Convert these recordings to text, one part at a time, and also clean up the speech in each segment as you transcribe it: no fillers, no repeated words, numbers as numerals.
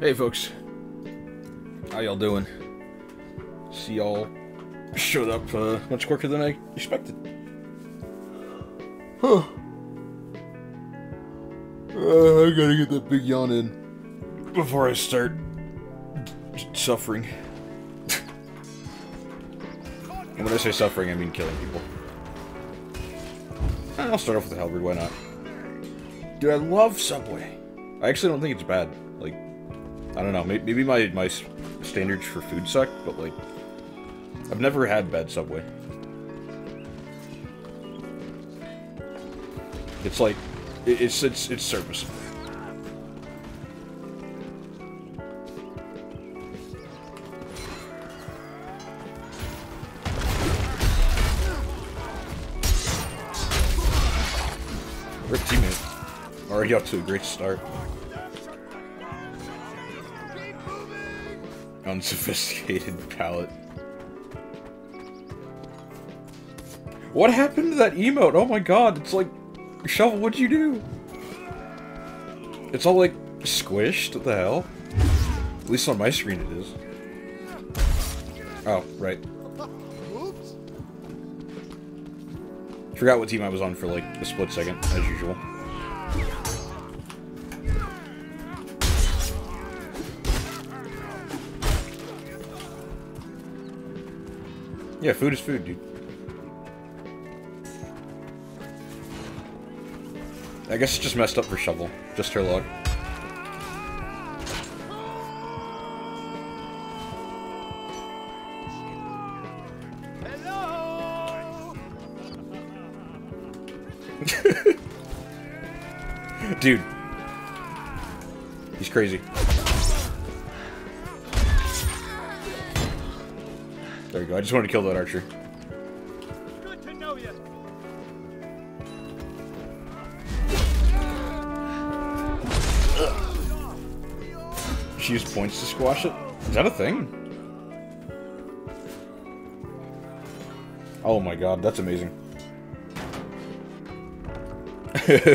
Hey folks, how y'all doing? See y'all showed up much quicker than I expected. Huh. I gotta get that big yawn in before I start suffering. And when I say suffering, I mean killing people. I'll start off with the halberd, why not? Dude, I love Subway. I actually don't think it's bad. Like, I don't know, maybe my standards for food suck, but like, I've never had bad Subway. It's like, it's serviceable. We're a teammate. Already up to a great start. Unsophisticated palette. What happened to that emote? Oh my god, it's like... Shovel, what'd you do? It's all like squished, what the hell? At least on my screen it is. Oh, right. Forgot what team I was on for like a split second, as usual. Yeah, food is food, dude. I guess it's just messed up for Shovel. Just her luck. Hello! Dude. He's crazy. There we go. I just wanted to kill that archer. Good to know you. She used points to squash it? Is that a thing? Oh my god, that's amazing.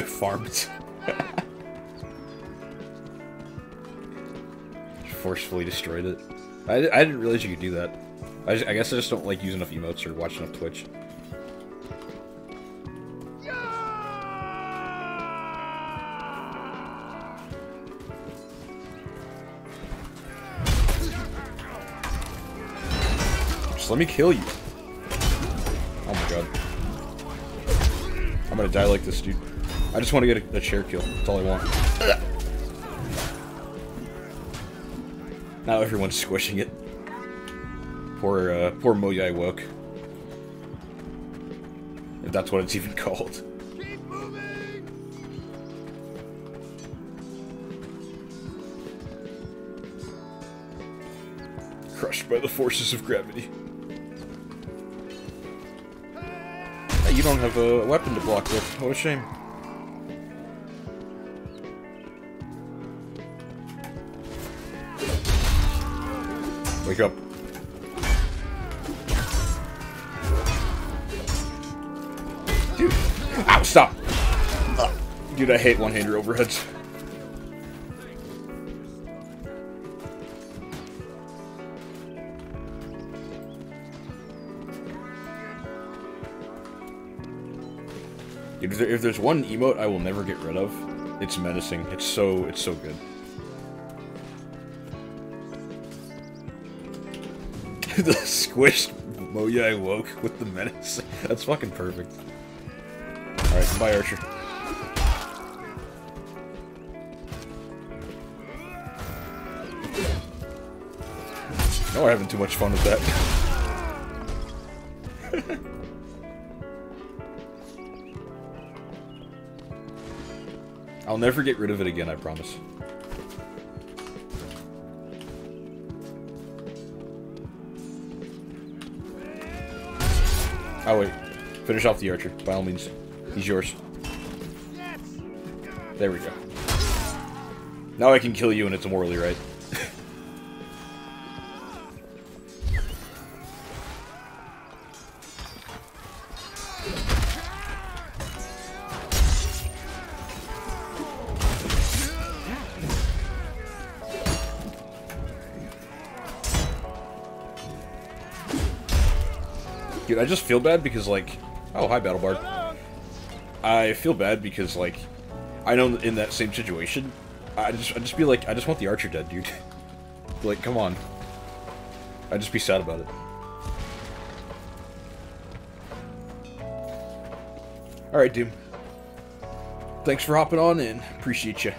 Farmed. Forcefully destroyed it. I didn't realize you could do that. I guess I just don't like use enough emotes or watch enough Twitch. Just let me kill you. Oh my god. I'm gonna die like this, dude. I just want to get a chair kill. That's all I want. Now everyone's squishing it. Poor Moyai woke. If that's what it's even called. Keep moving. Crushed by the forces of gravity. Hey, you don't have a weapon to block with. What a shame. Wake up. Dude. Ow, stop! Dude, I hate one-hander overheads. Dude, if there's one emote I will never get rid of, it's menacing. It's so good. The squished Moyai woke with the menace. That's fucking perfect. Alright, goodbye, Archer. No, we're having too much fun with that. I'll never get rid of it again, I promise. Oh wait, finish off the archer, by all means. He's yours. There we go. Now I can kill you and it's morally right. Dude, I just feel bad because, like... Oh, hi, Battle Bard. I feel bad because, like... I know in that same situation, I'd just be like, I just want the archer dead, dude. Like, come on. I'd just be sad about it. Alright, Doom. Thanks for hopping on in. Appreciate you.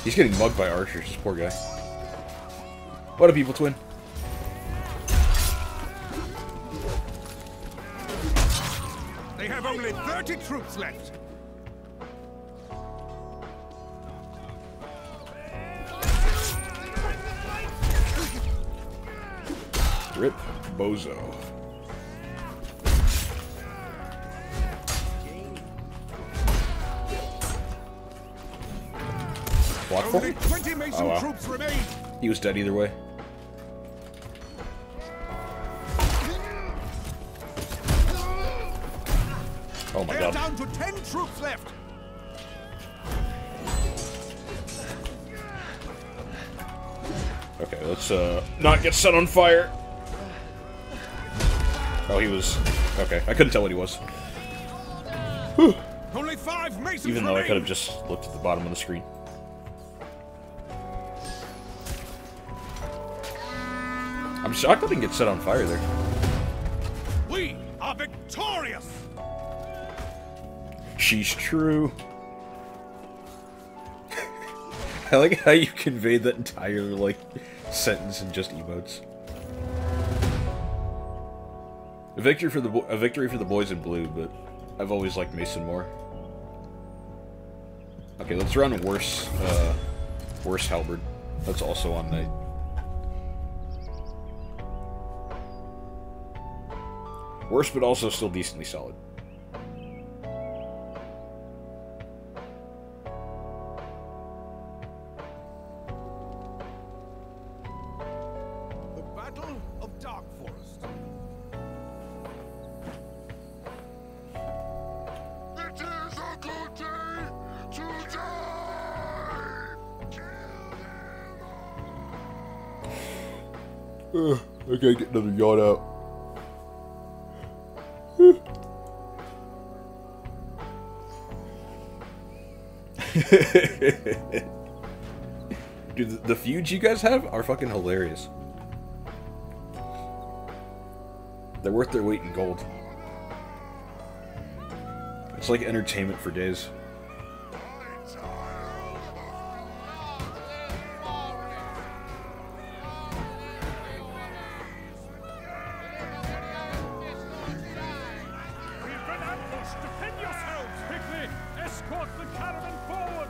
He's getting mugged by archers, this poor guy. What up, Evil Twin? They have only 30 troops left. Rip Bozo. Block Only 20 Mason Oh, wow. troops remain. He was dead either way. Oh my They're god. down to 10 troops left. Okay, let's not get set on fire. Oh, he was... Okay, I couldn't tell what he was. Whew. Only 5 Masons Even though I remain. could have just looked at the bottom of the screen. I'm shocked I didn't get set on fire there. We are victorious. She's true. I like how you conveyed that entire, like, sentence in just emotes. A victory for the boys in blue, but I've always liked Mason more. Okay, let's run worse halberd. That's also on knight. Worse, but also still decently solid. The Battle of Dark Forest. It is a good day to die. Kill them. I gotta get another yacht out. Dude, the feuds you guys have are fucking hilarious. They're worth their weight in gold. It's like entertainment for days. We've been ambushed. Defend yourselves quickly. Escort the caravan forward.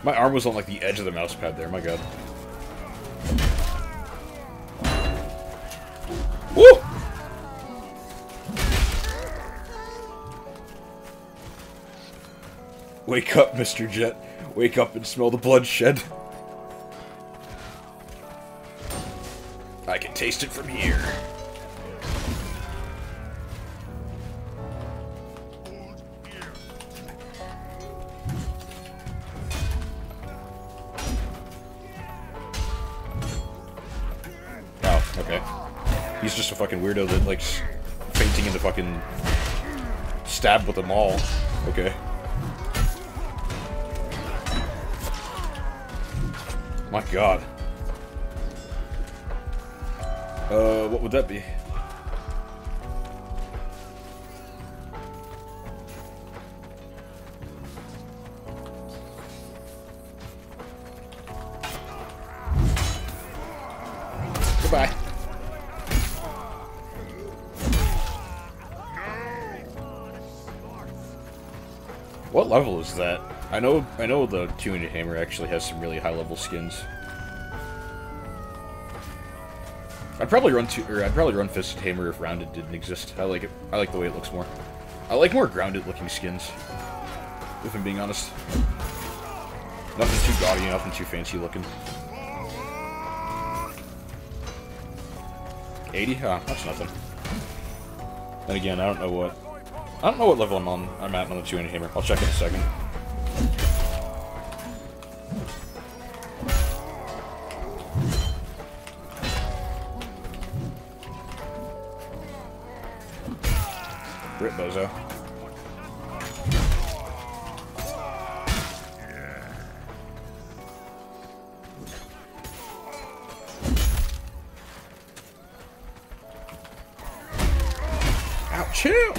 My arm was on like the edge of the mouse pad there, my god. Woo! Wake up, Mr. Jet. Wake up and smell the bloodshed. I can taste it from here. Oh, okay. He's just a fucking weirdo that likes fainting into fucking stabbed with a maul. Okay. My god. What would that be? Goodbye. What level is that? I know the two-handed hammer actually has some really high-level skins. I'd probably run fisted hammer if rounded didn't exist. I like it. I like the way it looks more. I like more grounded-looking skins, if I'm being honest. Nothing too gaudy, nothing too fancy looking. 80? Ah, that's nothing. And again, I don't know what level I'm at on the two-handed hammer. I'll check in a second. Rip bozo. Ow, chill!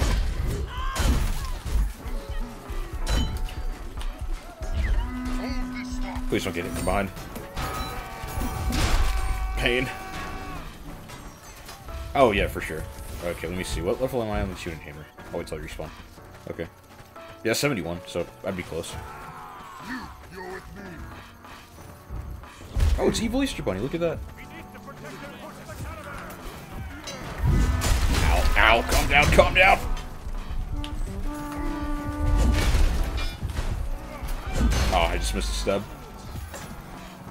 Please don't get hit from behind. Pain. Oh, yeah, for sure. Okay, let me see. What level am I on the shooting hammer? I'll wait till I respawn. Okay. Yeah, 71, so I'd be close. Oh, it's Evil Easter Bunny. Look at that. Ow, ow, calm down, calm down! Oh, I just missed a stub.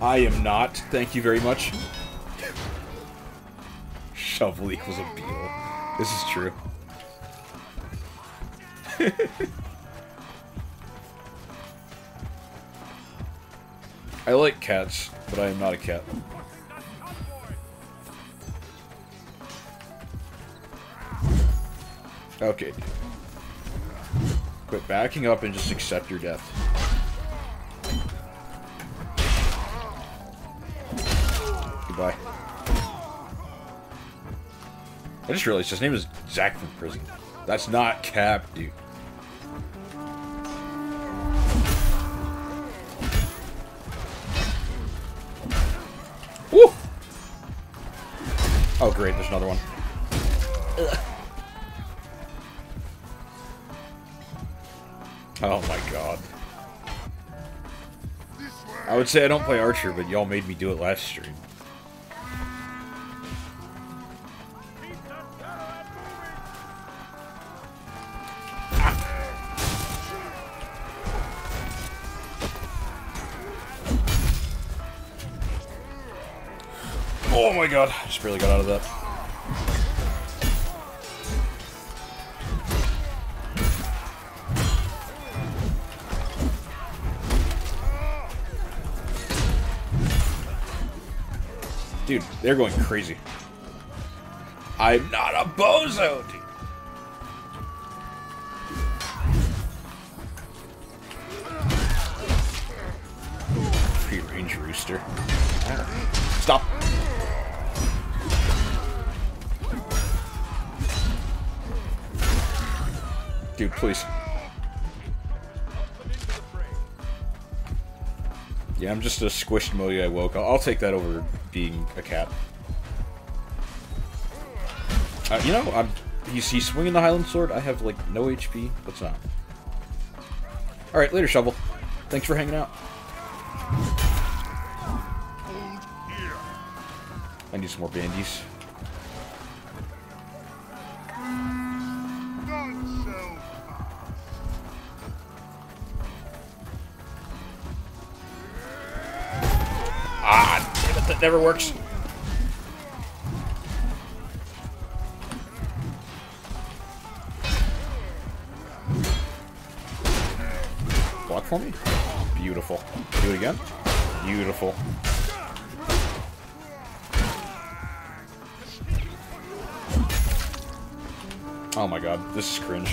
I am not. Thank you very much. Shovel equals a beetle. This is true. I like cats, but I am not a cat. Okay. Quit backing up and just accept your death. Goodbye. I just realized his name is Zach from prison. That's not Cap, dude. Woo! Oh, great, there's another one. Ugh. Oh my god. I would say I don't play Archer, but y'all made me do it last stream. Oh my god, I just barely got out of that. Dude, they're going crazy. I'm not a bozo, dude. Free range rooster. Stop. Dude, please. Yeah, I'm just a squished Moya I woke. I'll take that over being a cat. You know, he's swinging the Highland Sword. I have, like, no HP. Let's not. Alright, later, Shovel. Thanks for hanging out. I need some more bandies. Ah, damn it, that never works. Block for me? Beautiful. Do it again? Beautiful. Oh my god, this is cringe.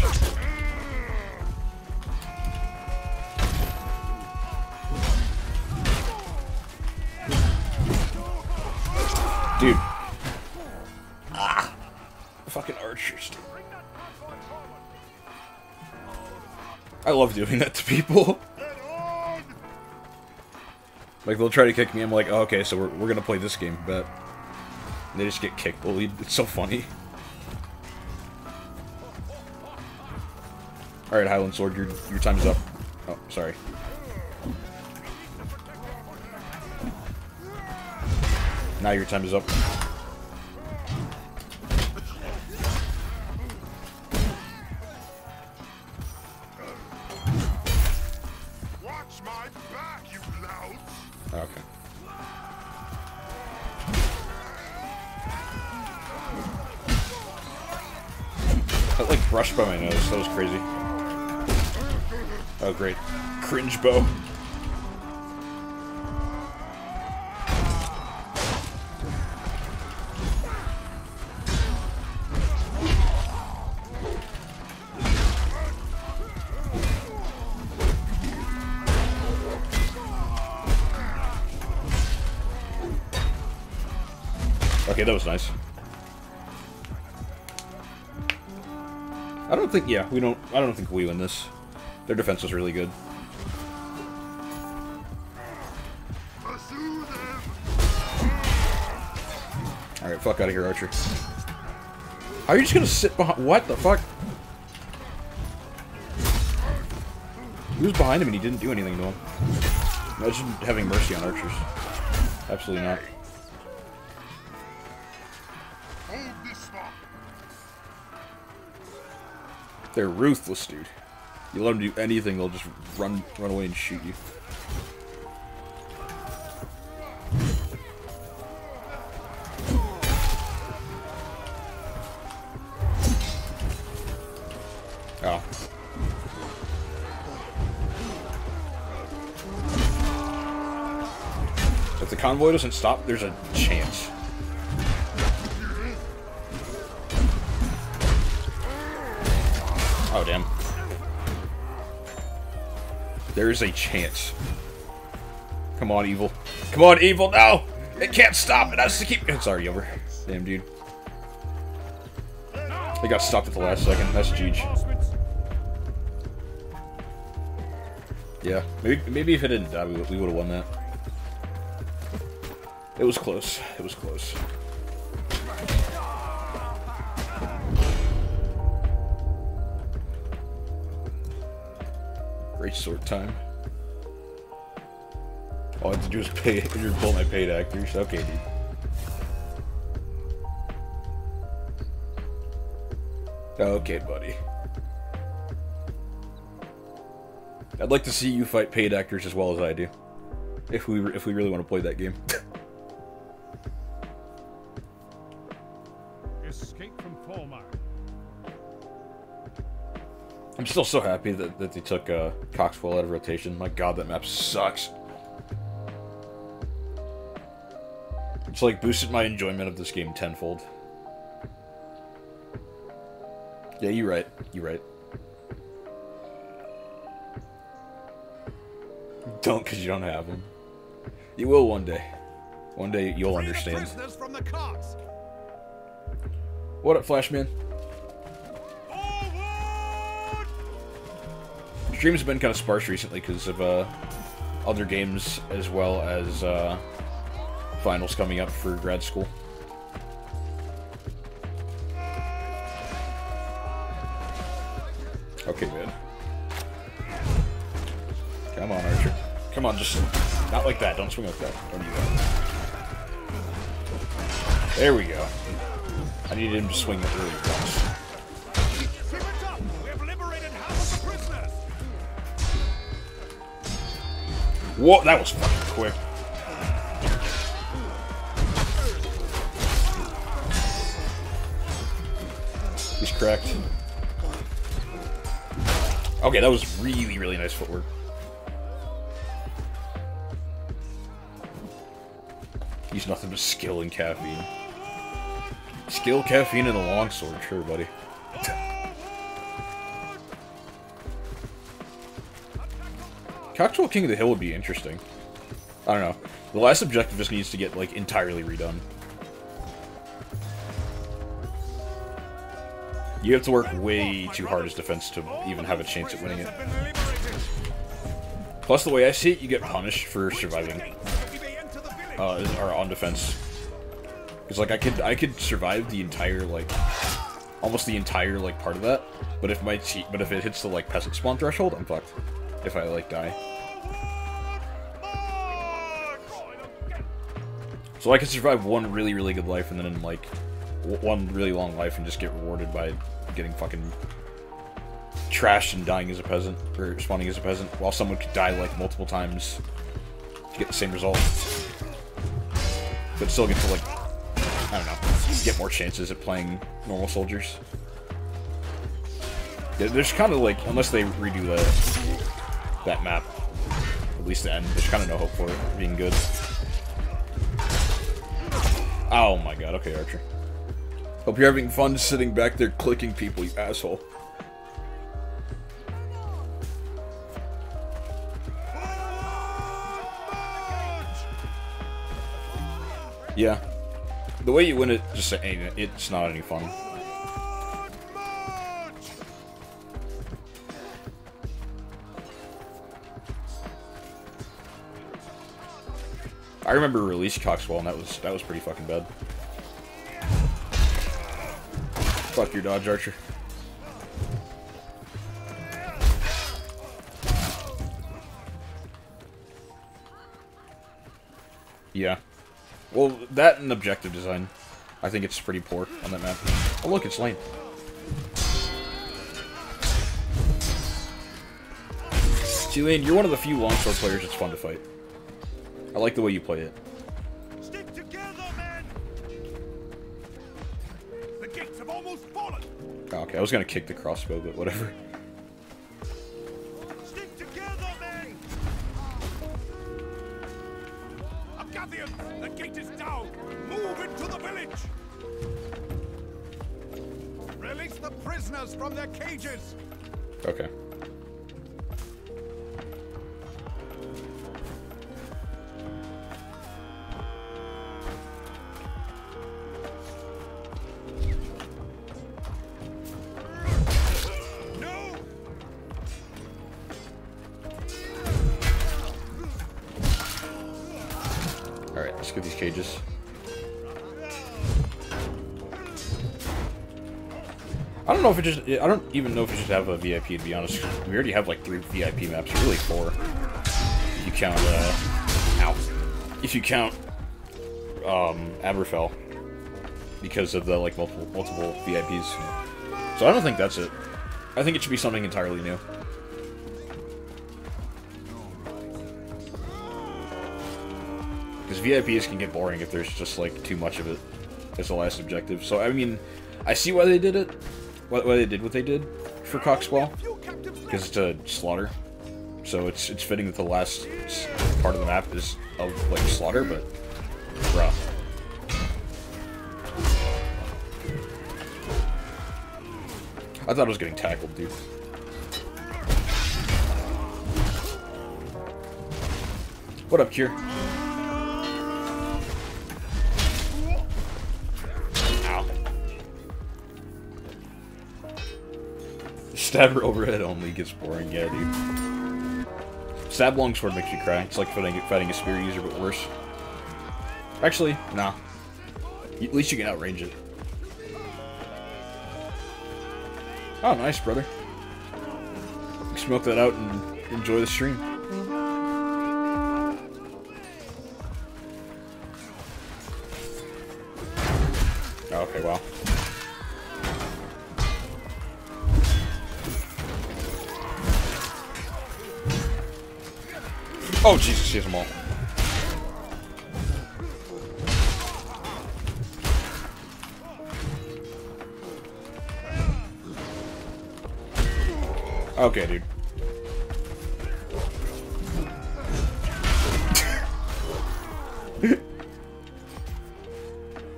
Dude. Ah. Fucking archers, dude. I love doing that to people. Like, they'll try to kick me, I'm like, oh, okay, so we're gonna play this game, bet. And they just get kick bullied. It's so funny. Alright, Highland Sword, your time's up. Oh, sorry. Now your time is up. Watch my back, you louts! Okay. brushed by my nose. That was crazy. Oh, great. Cringe bow. Okay, that was nice. I don't think, yeah, I don't think we win this. Their defense was really good. Alright, fuck out of here, Archer. How are you just gonna sit behind? What the fuck? He was behind him and he didn't do anything to him. Imagine having mercy on archers. Absolutely not. They're ruthless, dude. You let them do anything, they'll just run away and shoot you. Oh. If the convoy doesn't stop, there's a chance. Oh, damn. There is a chance. Come on, evil. Come on, evil! No! It can't stop! It has to keep... It's already over. Damn, dude. They got stopped at the last second. That's GG. Yeah. Maybe if it didn't die, we would have won that. It was close. It was close. Great sword time. All I have to do is pull my paid actors. Okay, dude. Okay, buddy. I'd like to see you fight paid actors as well as I do. If we really want to play that game. Escape from Falmar. I'm still so happy that they took Coxwell out of rotation. My god, that map sucks. It's like boosted my enjoyment of this game tenfold. Yeah, you're right. You're right. Don't, because you don't have them. You will one day. One day you'll understand. From the carts. What up, Flashman? Streams have been kind of sparse recently because of other games as well as finals coming up for grad school. Okay, man. Come on, Archer. Come on, just not like that. Don't swing like that. Don't do that. There we go. I needed him to swing the earlier once. Whoa, that was fucking quick. He's cracked. Okay, that was really, really nice footwork. He's nothing but skill and caffeine. Skill, caffeine, and a longsword, sure, buddy. Coxwell King of the Hill would be interesting. I don't know. The last objective just needs to get, like, entirely redone. You have to work way too hard as defense to even have a chance at winning it. Plus, the way I see it, you get punished for surviving. Or on defense. Because, like, I could survive the entire, like, almost the entire, like, part of that. But if it hits the, like, peasant spawn threshold, I'm fucked. If I, like, die. So I could survive one really, really good life and then, like, one really long life and just get rewarded by getting fucking trashed and dying as a peasant, or spawning as a peasant, while someone could die, like, multiple times to get the same result. But still get to, like, I don't know, get more chances at playing normal soldiers. Yeah, there's kind of like, unless they redo that map, at least the end, there's kind of no hope for it being good. Oh my god, okay, Archer. Hope you're having fun sitting back there clicking people, you asshole. Yeah. The way you win it, just ain't, it's not any fun. I remember release Coxwell, and that was pretty fucking bad. Fuck your dodge, Archer. Yeah. Well, that and objective design. I think it's pretty poor on that map. Oh look, it's lane. Tulane, you're one of the few longsword players it's fun to fight. I like the way you play it. Stick together, men! The gates have almost fallen! Oh, okay, I was gonna kick the crossbow, but whatever. Stick together, men! Agathian, the gate is down! Move into the village! Release the prisoners from their cages! Okay. Alright, let's get these cages. I don't know if it just... I don't even know if it should have a VIP, to be honest. We already have like 3 VIP maps, or really 4. If you count, ow. If you count, Aberfell. Because of the, like, multiple VIPs. So I don't think that's it. I think it should be something entirely new. Because VIPs can get boring if there's just, like, too much of it as the last objective. So, I mean, I see why they did it. Why they did what they did for Coxwell. Because it's a slaughter. So it's fitting that the last part of the map is of, like, slaughter, but... bruh. I thought I was getting tackled, dude. What up, Cure? Stabber overhead only gets boring, yeah, dude. Stab longsword makes you cry. It's like fighting a spear user, but worse. Actually, nah. At least you can outrange it. Oh, nice, brother. Smoke that out and enjoy the stream. Oh, okay, wow. Oh, Jesus, he has them all. Okay, dude.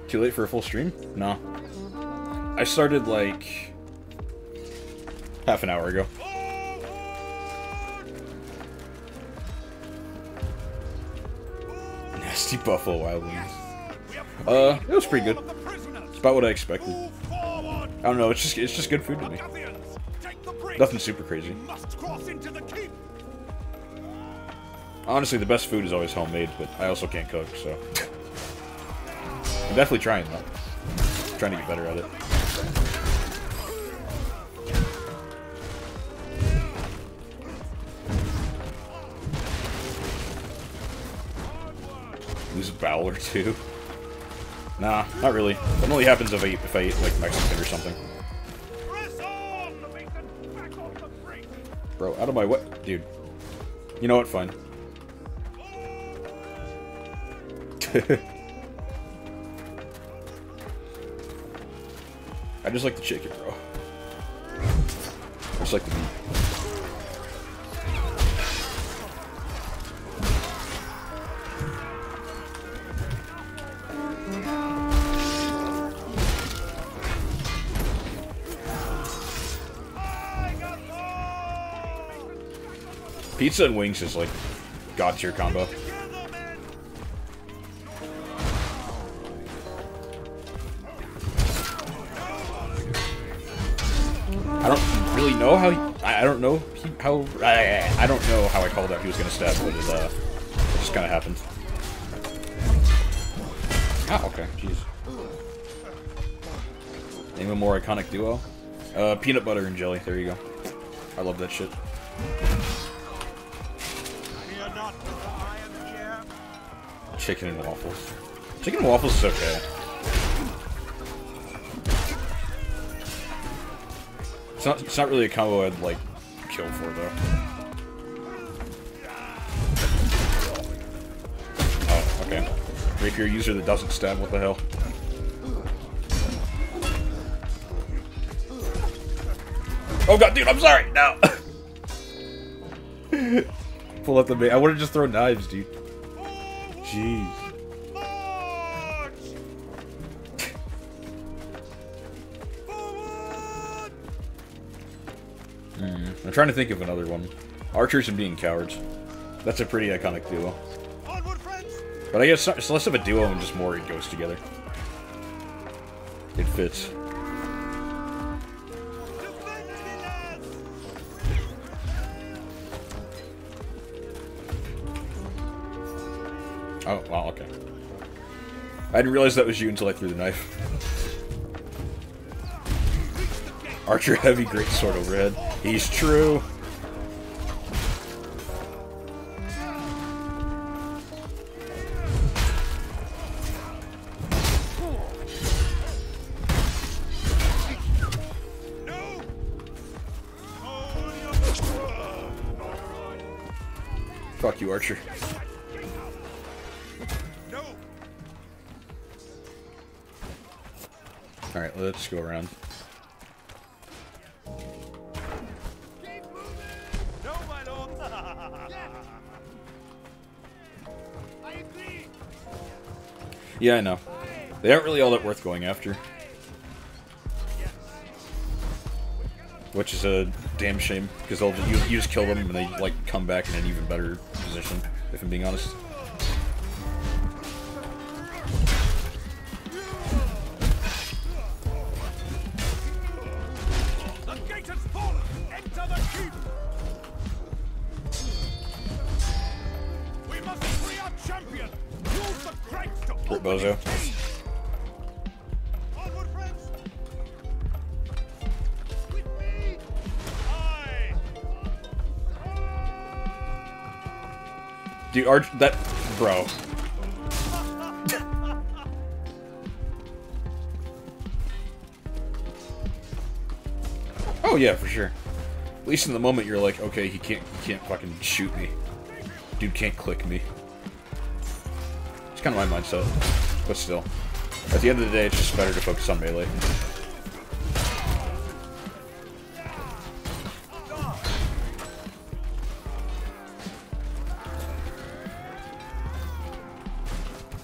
Too late for a full stream? No. I started, like, half an hour ago. Nasty Buffalo Wild Wings. It was pretty good. It's about what I expected. I don't know, it's just good food to me. Nothing super crazy. Honestly, the best food is always homemade, but I also can't cook, so... I'm definitely trying, though. Trying to get better at it. Lose a bowel or two. Nah, not really. That only happens if I eat, like, Mexican or something. Bro, out of my way. Dude. You know what? Fine. I just like the chicken, bro. Just like the beat. Pizza and wings is like god tier combo. I don't really know how I don't know how I don't know how I called out he was gonna stab, but it just kind of happened. Ah, okay, jeez. Name a more iconic duo. Peanut butter and jelly. There you go. I love that shit. Chicken and waffles. Chicken and waffles is okay. It's not really a combo I'd like kill for though. Oh, okay. Rapier user that doesn't stab, what the hell? Oh god, dude, I'm sorry! No! Pull up the bait. I would've just thrown knives, dude. Jeez. I'm trying to think of another one. Archers and being cowards. That's a pretty iconic duo. But I guess it's less of a duo and just more it goes together. It fits. Oh, wow, okay. I didn't realize that was you until I threw the knife. Archer heavy, great sword overhead. He's true. Fuck you, Archer. Alright, let's go around. Yeah, I know. They aren't really all that worth going after. Which is a damn shame, because you just kill them and they like come back in an even better position, if I'm being honest. Bozo. Dude, that bro. Oh yeah, for sure. At least in the moment you're like, okay, he can't fucking shoot me. Dude can't click me. It's kind of my mindset, but still. At the end of the day, it's just better to focus on melee.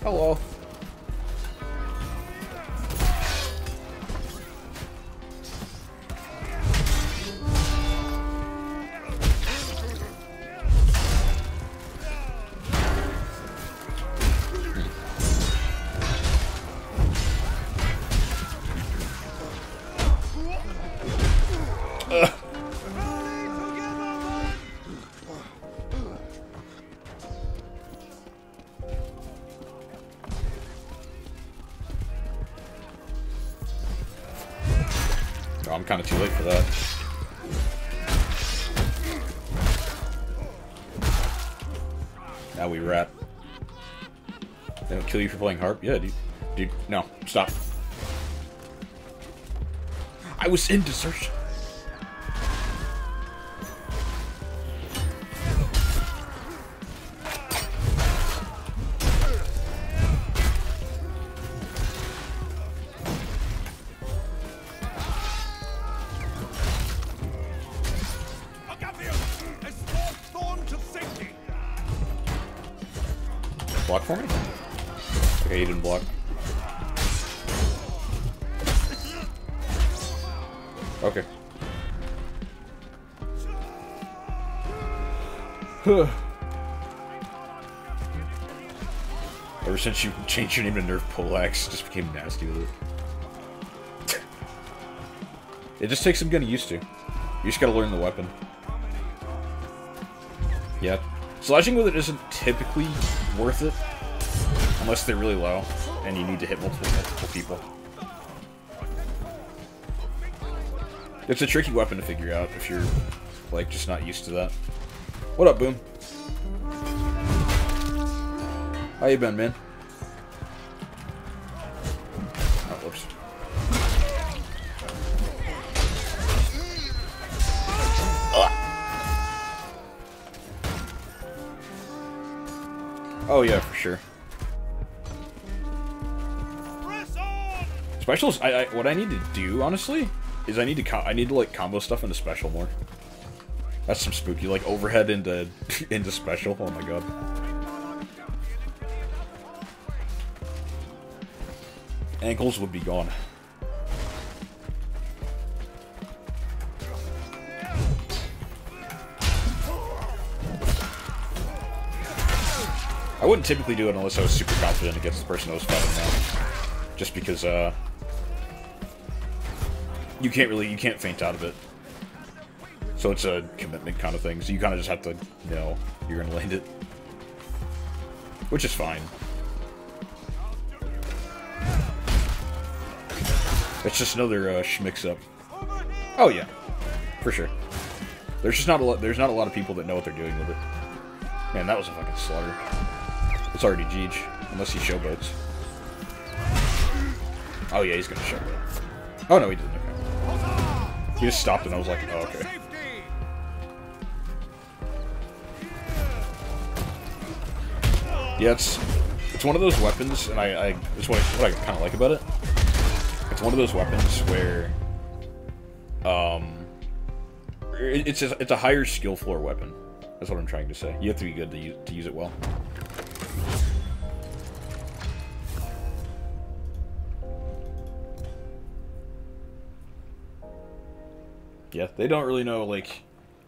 Hello. Oh, I'm kind of too late for that. Now we rap. They don't kill you for playing harp? Yeah, dude. Dude, no. Stop. I was in desertion. Block for me? Okay, he didn't block. Okay. Ever since you changed your name to Nerf Poleaxe, it just became nasty with it. It just takes some getting used to. You just gotta learn the weapon. Yeah. Slashing with it isn't typically worth it. Unless they're really low, and you need to hit multiple people. It's a tricky weapon to figure out if you're, like, just not used to that. What up, Boom? How you been, man? Oh, whoops. Oh yeah, for sure. Specials. What I need to do, honestly, is I need to like combo stuff into special more. That's some spooky, like overhead into into special. Oh my god. Ankles would be gone. I wouldn't typically do it unless I was super confident against the person I was fighting now. Just because, you can't feint out of it. So it's a commitment kind of thing, so you kind of just have to know you're gonna land it. Which is fine. It's just another, schmix up. Oh yeah. For sure. There's not a lot of people that know what they're doing with it. Man, that was a fucking slaughter. It's already Jeej, unless he showboats. Oh yeah, he's gonna showboat. Oh no, he didn't. Okay. He just stopped and I was like, oh, okay. Yeah, it's one of those weapons, and it's what I kind of like about it. It's one of those weapons where, it's a higher skill floor weapon. That's what I'm trying to say. You have to be good to use it well. Yeah, they don't really know, like,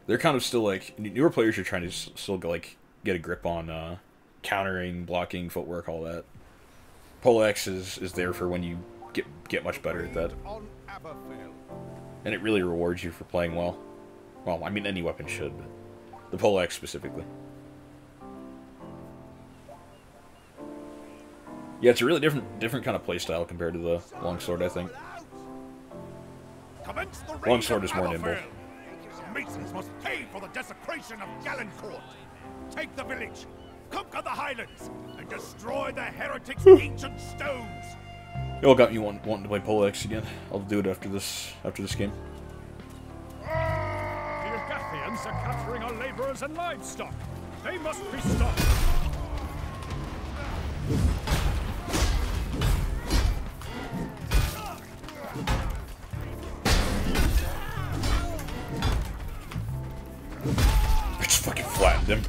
they're kind of still, like, newer players are trying to still, like, get a grip on, countering, blocking, footwork, all that. Poleaxe is there for when you get much better at that. And it really rewards you for playing well. Well, I mean, any weapon should, but the Poleaxe specifically. Yeah, it's a really different kind of playstyle compared to the longsword, I think. Longsword is more nimble. Masons must pay for the desecration of Galencourt. Take the village, conquer the Highlands, and destroy the heretics' ancient stones. You all got me wanting to play Poleaxe again. I'll do it after this game. The Agathians are capturing our laborers and livestock. They must be stopped. I just fucking flattened him.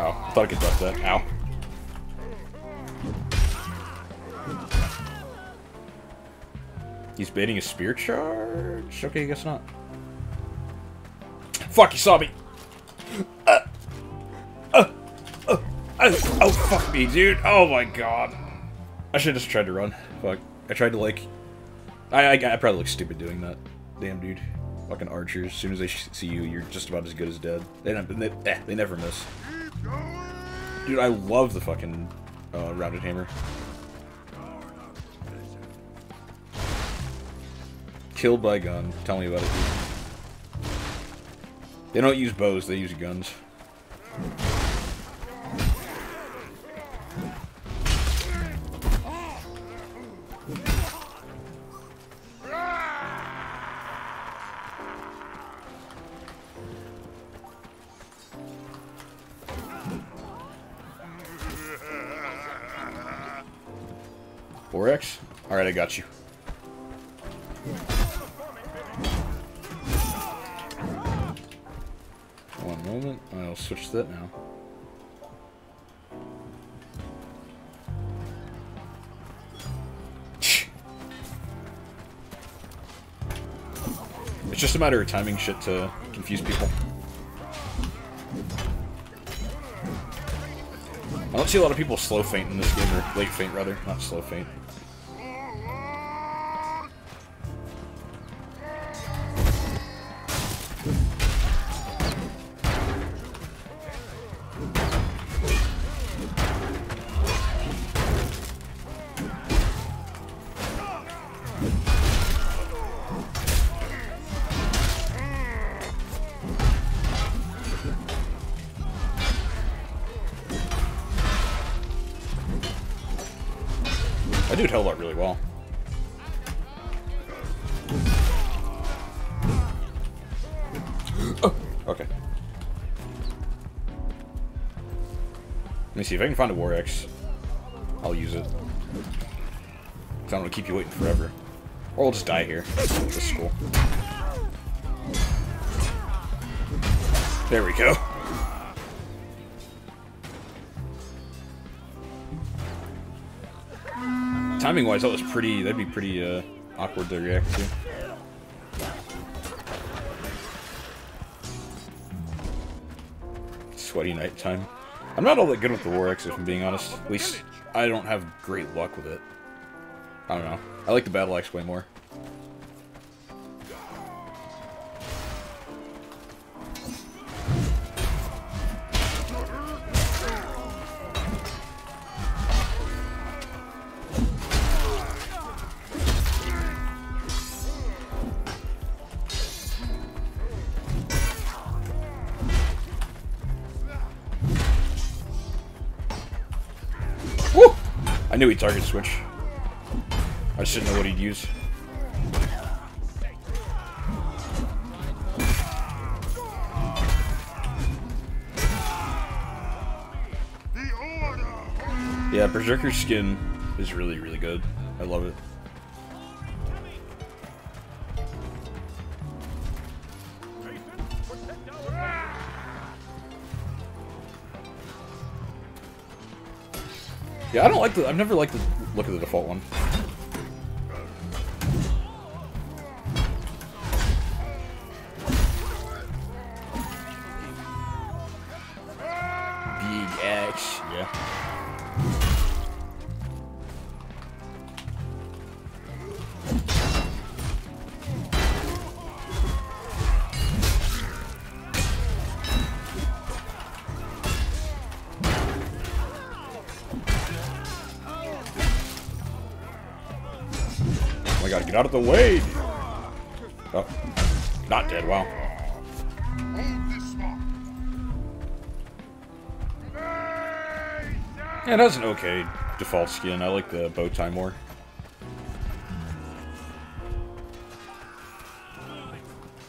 Oh, I thought I could duck that. Ow. He's baiting a spear charge? Okay, I guess not. Fuck, he saw me! Oh, fuck me, dude. Oh my god. I should have just tried to run. Fuck. I tried to, like... I probably look stupid doing that. Damn, dude. Fucking archers. As soon as they see you, you're just about as good as dead. They never miss. Dude, I love the fucking routed hammer. Killed by gun. Tell me about it, dude. They don't use bows, they use guns. X? Alright, I got you. One moment, I'll switch to that now. It's just a matter of timing shit to confuse people. I don't see a lot of people slow faint in this game, or late faint rather, not slow faint. That dude held up really well. Oh, okay. Let me see if I can find a War Axe. I'll use it. 'Cause I don't want to keep you waiting forever. Or we'll just die here. This is cool. There we go. Timing-wise, that was pretty. That'd be pretty awkward to react to. Sweaty nighttime. I'm not all that good with the War Axe, if I'm being honest. At least I don't have great luck with it. I don't know. I like the Battle Axe way more. Woo! I knew he'd target switch. I just didn't know what he'd use. Yeah, Berserker's skin is really, really good. I love it. Yeah, I don't like the. I've never liked the look of the default one. Big axe, yeah. I gotta get out of the way! Oh. Not dead, wow. Yeah, that's an okay default skin. I like the bow tie more.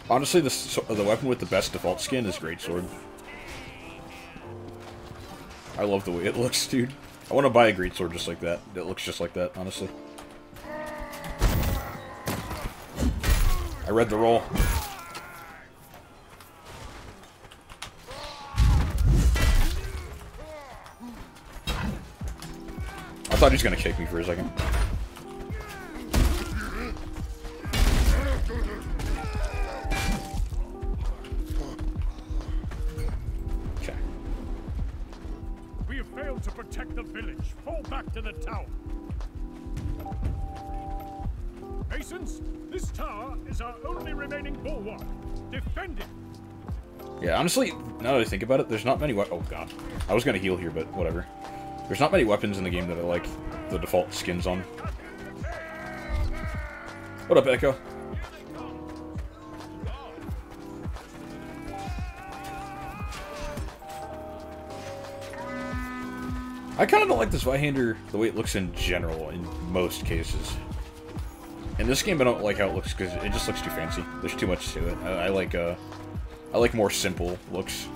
Honestly, the weapon with the best default skin is Greatsword. I love the way it looks, dude. I want to buy a Greatsword just like that. It looks just like that, honestly. I read the roll. I thought he was gonna kick me for a second. Okay. We have failed to protect the village. Fall back to the tower. Masons, this tower is our only remaining bulwark. Defend it. Yeah, honestly, now that I think about it, there's not many oh god. I was gonna heal here, but whatever. There's not many weapons in the game that I like the default skins on. What up, Echo? I kind of don't like this Zweihander the way it looks in general, in most cases. In this game, I don't like how it looks because it just looks too fancy. There's too much to it. I like more simple looks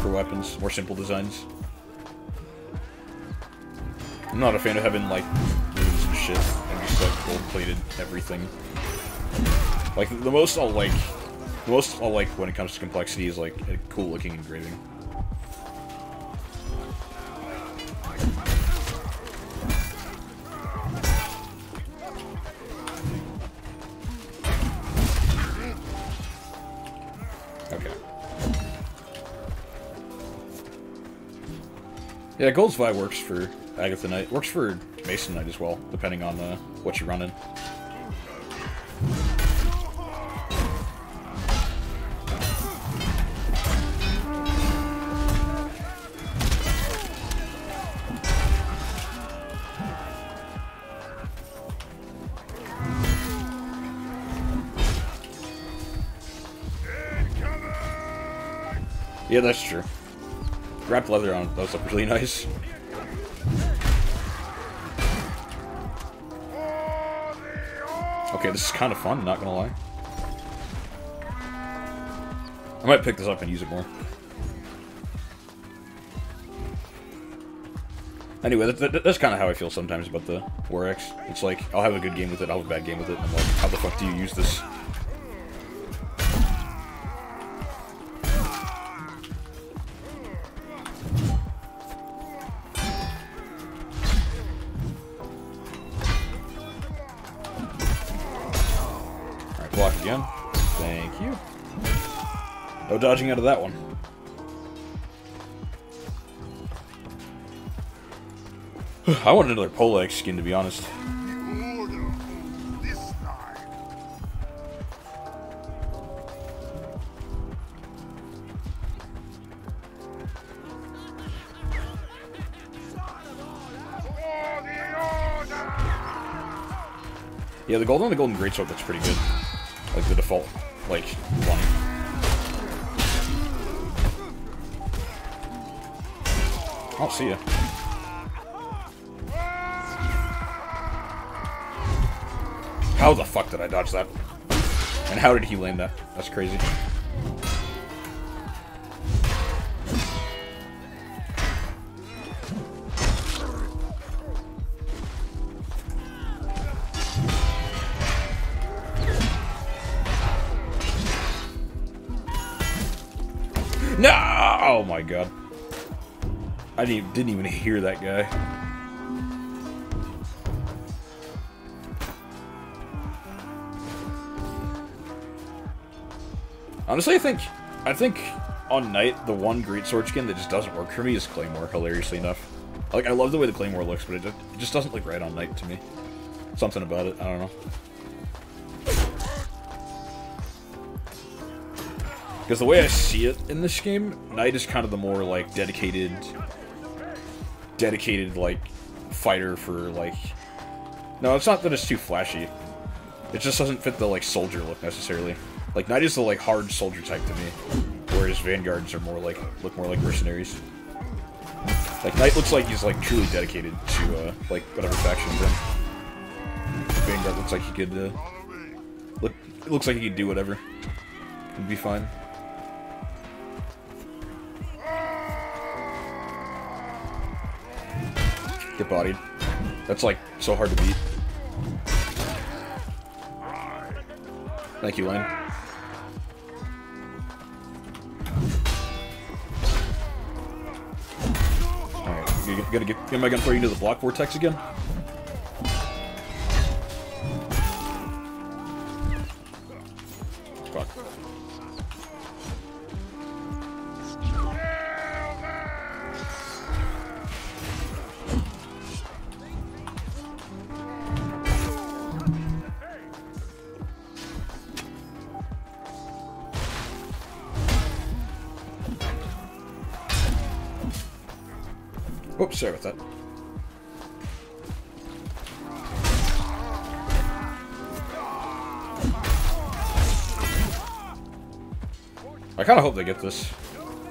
for weapons, more simple designs. I'm not a fan of having like runes and shit. I'm just just like gold-plated everything. Like the most I'll like when it comes to complexity is like a cool-looking engraving. Okay. Yeah, Gold's Vi works for Agatha Knight. Works for Mason Knight as well, depending on what you're running. Yeah, that's true. Wrapped leather on those look really nice. Okay, this is kind of fun, not gonna lie. I might pick this up and use it more. Anyway, that's kind of how I feel sometimes about the War Axe. It's like, I'll have a good game with it, I'll have a bad game with it, and I'm like, how the fuck do you use this? Block again. Thank you. No dodging out of that one. I want another Poleaxe skin, to be honest. Yeah, the gold on the golden greatsword looks pretty good. Like the default, like, one. I'll see ya. How the fuck did I dodge that? And how did he land that? That's crazy. No! Oh my god. I didn't even hear that guy. Honestly, I think on Knight, the one greatsword skin that just doesn't work for me is Claymore, hilariously enough. Like, I love the way the Claymore looks, but it just doesn't look right on Knight to me. Something about it, I don't know. Because the way I see it in this game, Knight is kind of the more, like, dedicated, like, fighter for, like... No, it's not that it's too flashy. It just doesn't fit the, like, soldier look, necessarily. Like, Knight is the, like, hard soldier type to me, whereas Vanguards are more, like, look more like mercenaries. Like, Knight looks like he's, like, truly dedicated to, like, whatever faction he's in. Vanguard looks like he could, it looks like he could do whatever. It'd be fine. Get bodied. That's, like, so hard to beat. Thank you, Lane. Alright, you gonna get my gun for you into the block vortex again? Fuck. Oops, sorry about that. I kind of hope they get this.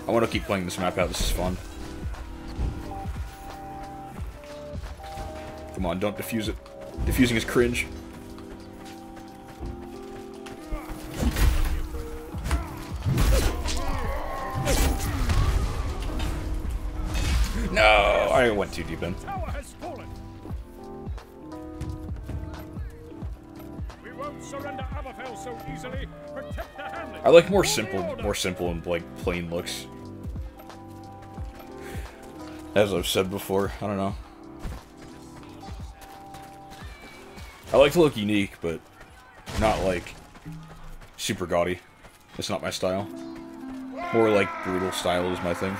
I want to keep playing this map out. This is fun. Come on, don't defuse it. Defusing is cringe. No, I went too deep in. surrender Aberfell so easily. Protect the hamlet. I like more simple and like plain looks. As I've said before, I don't know. I like to look unique, but not like super gaudy. It's not my style. More like brutal style is my thing.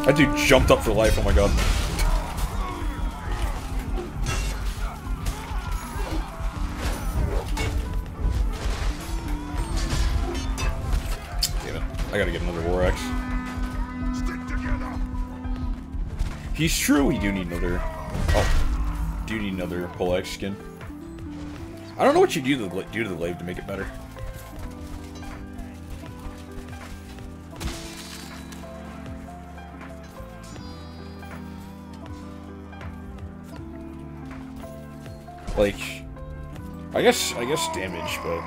That dude jumped up for life, oh my god. Damn it. I gotta get another War Axe. Stick together. He's true, we do need another... Oh. Do need another poleaxe skin. I don't know what you do to the glaive to make it better. Like, I guess damage, but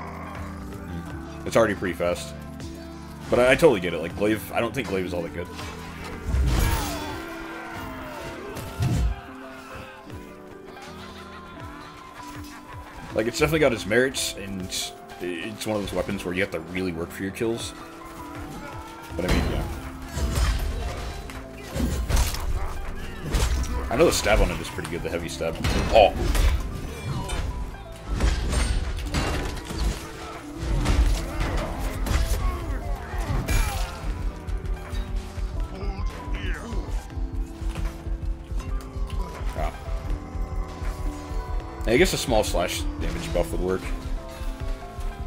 it's already pretty fast. But I totally get it. Like glaive, I don't think glaive is all that good. Like it's definitely got its merits, and it's one of those weapons where you have to really work for your kills. But I mean, yeah. I know the stab on it is pretty good. The heavy stab. Oh. I guess a small slash damage buff would work.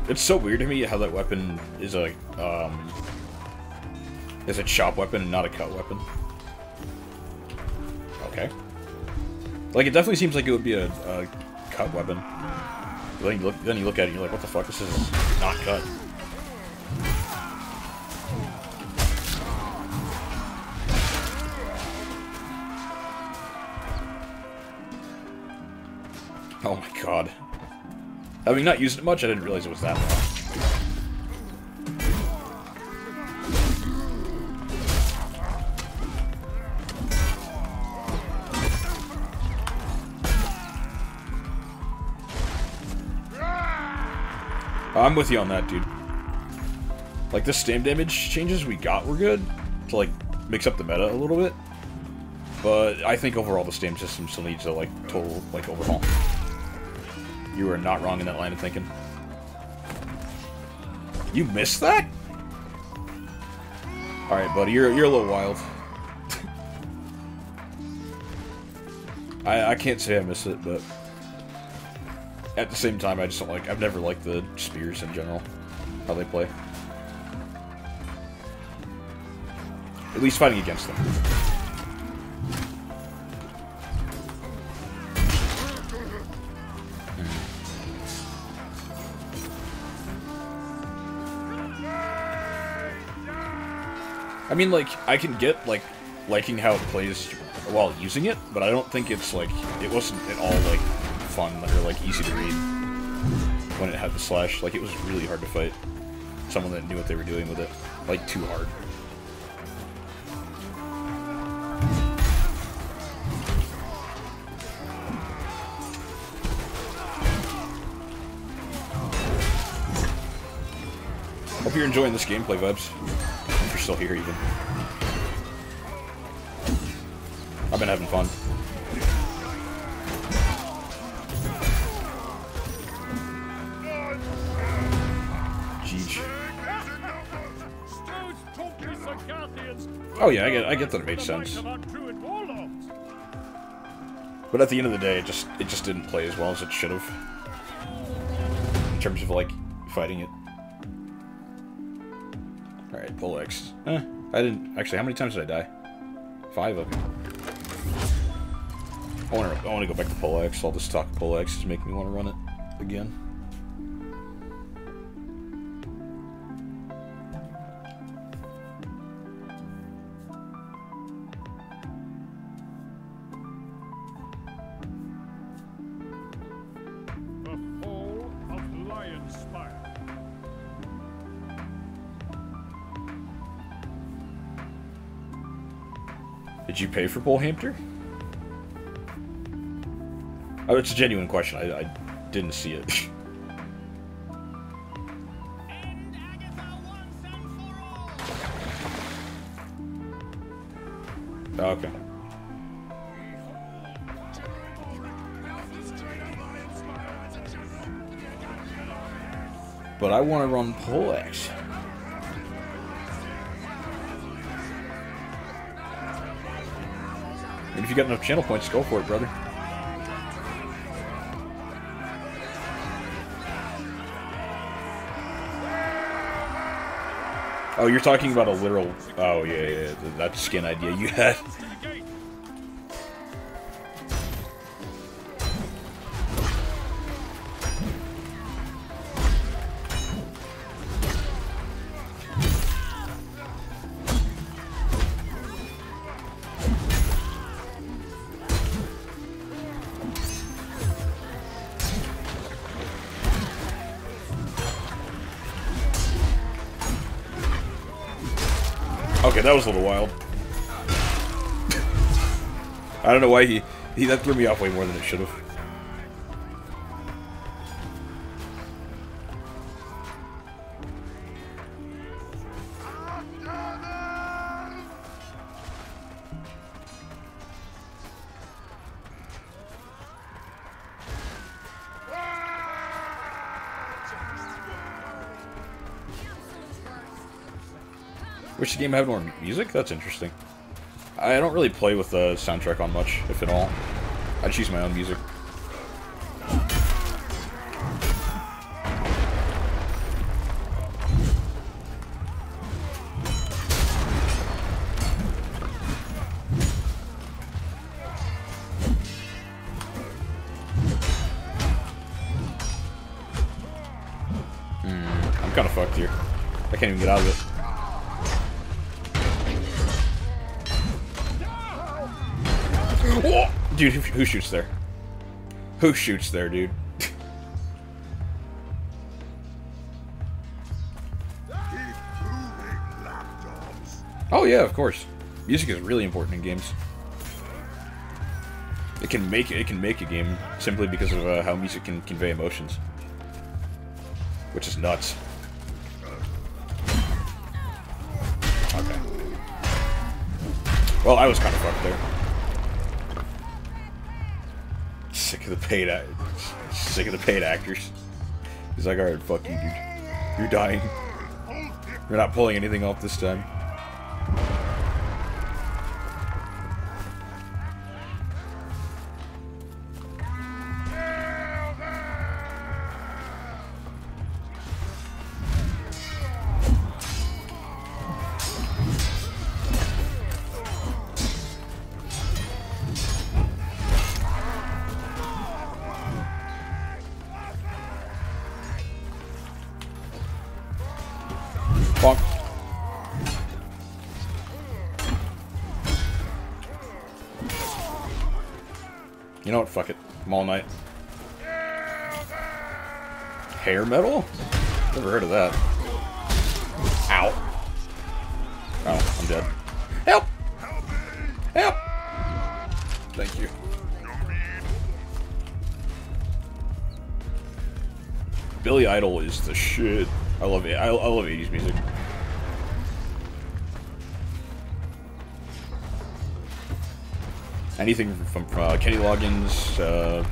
It's so weird to me how that weapon is a chop weapon and not a cut weapon. Okay. Like it definitely seems like it would be a cut weapon. But then you look at it and you're like, what the fuck? This is not cut. Oh my god. Having not used it much, I didn't realize it was that long. I'm with you on that, dude. Like, the stam damage changes we got were good to, like, mix up the meta a little bit. But I think overall the stam system still needs a, like, total, like, overhaul. You were not wrong in that line of thinking. You missed that? Alright, buddy, you're a little wild. I can't say I missed it, but at the same time, I just don't like... I've never liked the spears in general. How they play. At least fighting against them. I mean, like, I can get, like, liking how it plays while using it, but I don't think it's, like, it wasn't at all, like, fun or, like, easy to read when it had the slash. Like, it was really hard to fight someone that knew what they were doing with it. Like, too hard. Hope you're enjoying this gameplay vibes. If you're still here, even. I've been having fun. Jeez. Oh yeah, I get that it made sense. But at the end of the day, it just didn't play as well as it should have. In terms of, like, fighting it. Alright, poleaxe. I didn't... Actually, how many times did I die? 5 of them. I want to go back to poleaxe. All the stock poleaxes make me want to run it again. inspire. Did you pay for Bullhampton? Oh, it's a genuine question. I didn't see it. Oh, okay. But I want to run Poleaxe. And if you got enough channel points, go for it, brother. Oh, you're talking about a literal... Oh, yeah, that skin idea you had. Okay, that was a little wild. I don't know why he that threw me off way more than it should have. Wish the game had more music? That's interesting. I don't really play with the soundtrack on much, if at all. I choose my own music. I'm kind of fucked here. I can't even get out of it. Whoa! Dude, who shoots there? Who shoots there, dude? Oh yeah, of course. Music is really important in games. It can make a game simply because of how music can convey emotions, which is nuts. Okay. Well, I was kind of fucked there. Sick of the paid actors. He's like, alright, fuck you, dude. You're dying. You're not pulling anything off this time. Bonk. You know what? Fuck it. I'm all night. Hair metal? Never heard of that. Ow. Oh, I'm dead. Help! Help! Thank you. Billy Idol is the shit. I love it. I love 80s music. Anything from Kenny Loggins,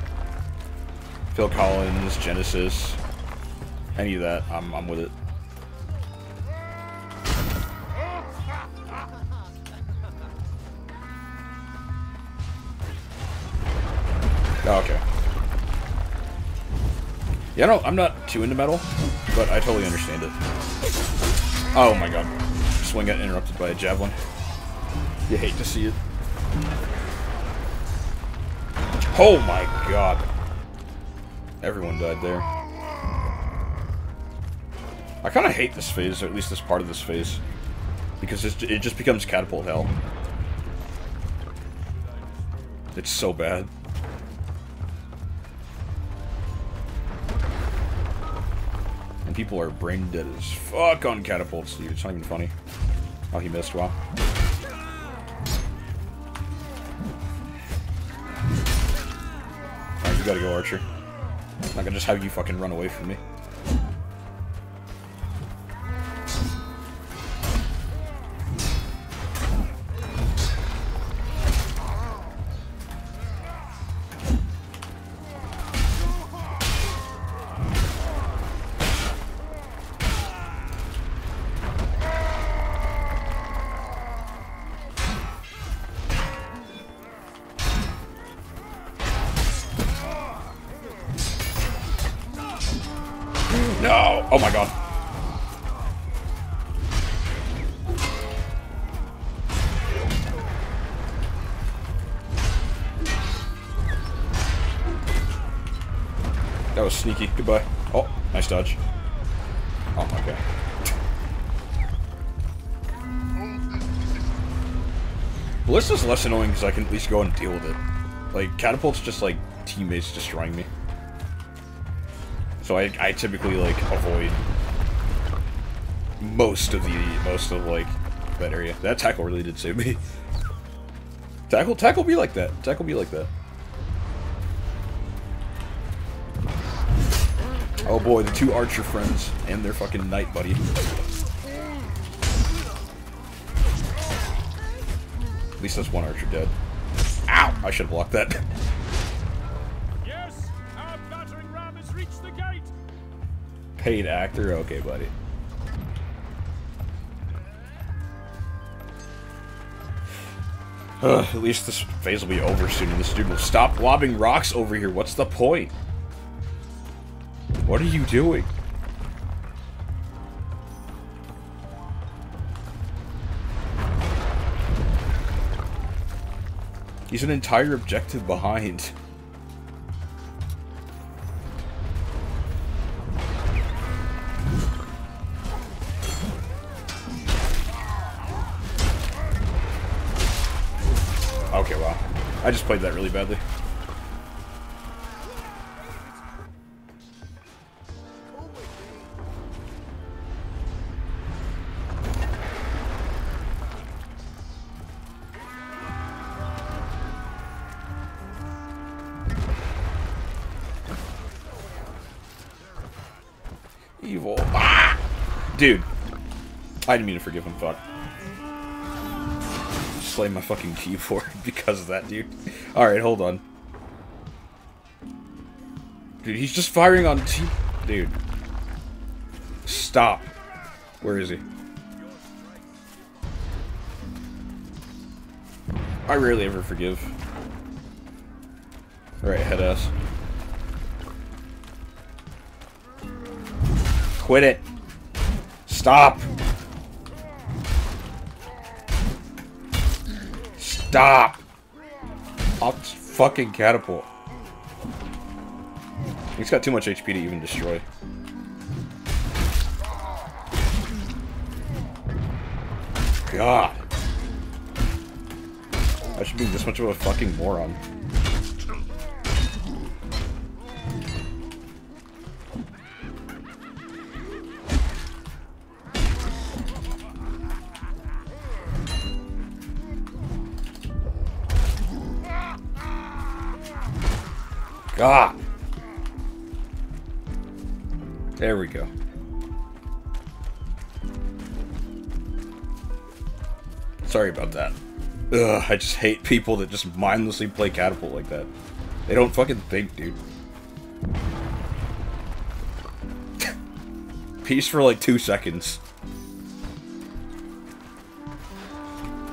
Phil Collins, Genesis, any of that, I'm with it. Oh, okay. Yeah, no, I'm not too into metal, but I totally understand it. Oh my god. Swing got interrupted by a javelin. You hate to see it. Oh my god. Everyone died there. I kind of hate this phase, or at least this part of this phase, because it just becomes catapult hell. It's so bad. And people are brain dead as fuck on catapults, dude. It's not even funny. Oh, he missed. Wow. Alright, you gotta go, Archer. I'm not gonna just have you fucking run away from me. No! Oh my god. That was sneaky. Goodbye. Oh, nice dodge. Oh, okay. Ballista's less annoying because I can at least go and deal with it. Like, catapult's just like teammates destroying me. So I typically, like, avoid most of like, that area. That tackle really did save me. Tackle be like that. Tackle be like that. Oh boy, the two archer friends and their fucking knight buddy. At least that's one archer dead. Ow! I should have blocked that. Paid actor? Okay, buddy. At least this phase will be over soon and this dude will stop lobbing rocks over here. What's the point? What are you doing? He's an entire objective behind. Okay, wow. I just played that really badly. Evil. Ah! Dude. I didn't mean to forgive him, fuck. Slay my fucking keyboard because of that, dude. Alright, hold on. Dude, he's just firing on Dude. Stop. Where is he? I rarely ever forgive. Alright, head ass. Quit it. Stop. Stop. I'll fucking catapult. He's got too much HP to even destroy. God. I should be this much of a fucking moron. God. There we go. Sorry about that. Ugh, I just hate people that just mindlessly play catapult like that. They don't fucking think, dude. Peace for like 2 seconds.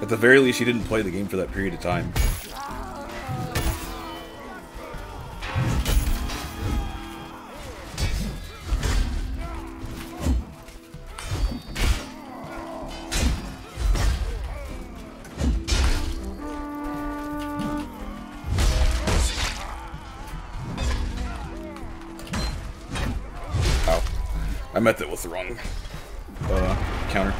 At the very least, he didn't play the game for that period of time. I met that with the wrong counter.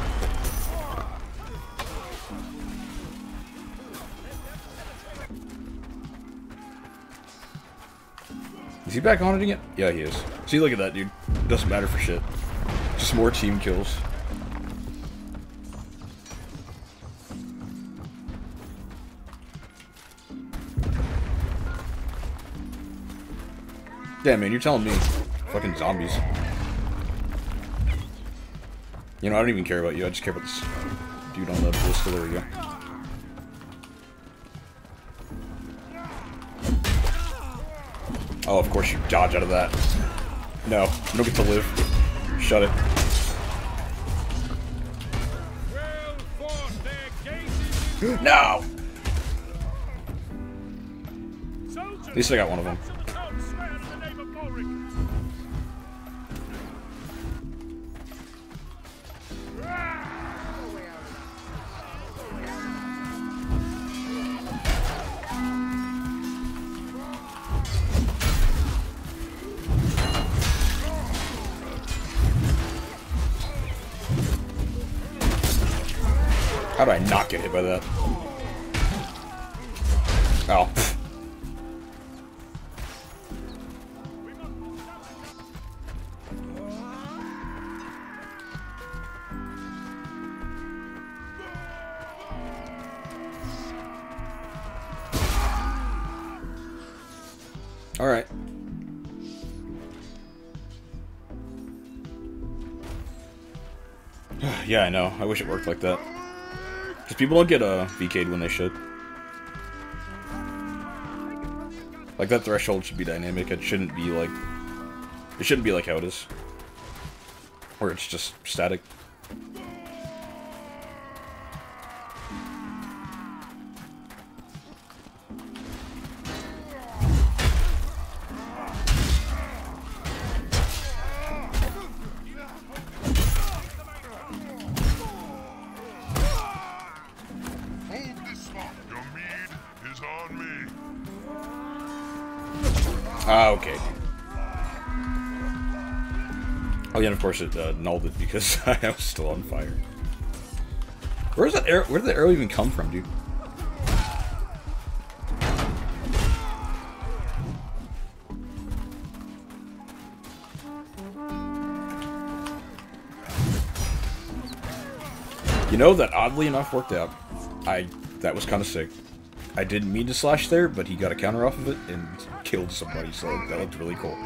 Is he back on it again? Yeah, he is. See, look at that, dude. Doesn't matter for shit. Just more team kills. Yeah, man, you're telling me. Fucking zombies. You know, I don't even care about you. I just care about this dude on the ballista. There we go. Oh, of course you dodge out of that. No, you don't get to live. Shut it. No! At least I got one of them. How do I not get hit by that? Oh. All right. Yeah, I know. I wish it worked like that. Because people don't get VK'd when they should. Like, that threshold should be dynamic. It shouldn't be like... It shouldn't be like how it is. Where it's just static. Ah, okay. Oh yeah, and of course it nulled it because I was still on fire. Where's that arrow? Where did the arrow even come from, dude? You know, that oddly enough worked out. That was kind of sick. I didn't mean to slash there, but he got a counter off of it and killed somebody, so that looked really cool.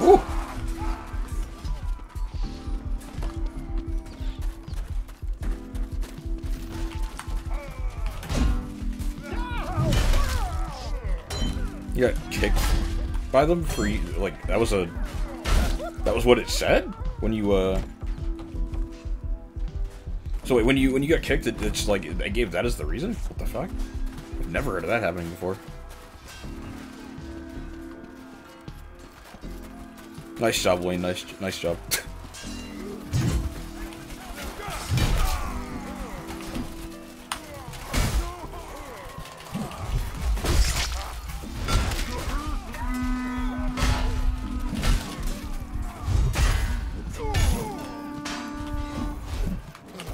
Ooh. You got kicked by them for, like, that was what it said when you so wait, when you got kicked, it's like I gave that as the reason? What the fuck? I've never heard of that happening before. Nice job, Wayne. Nice job.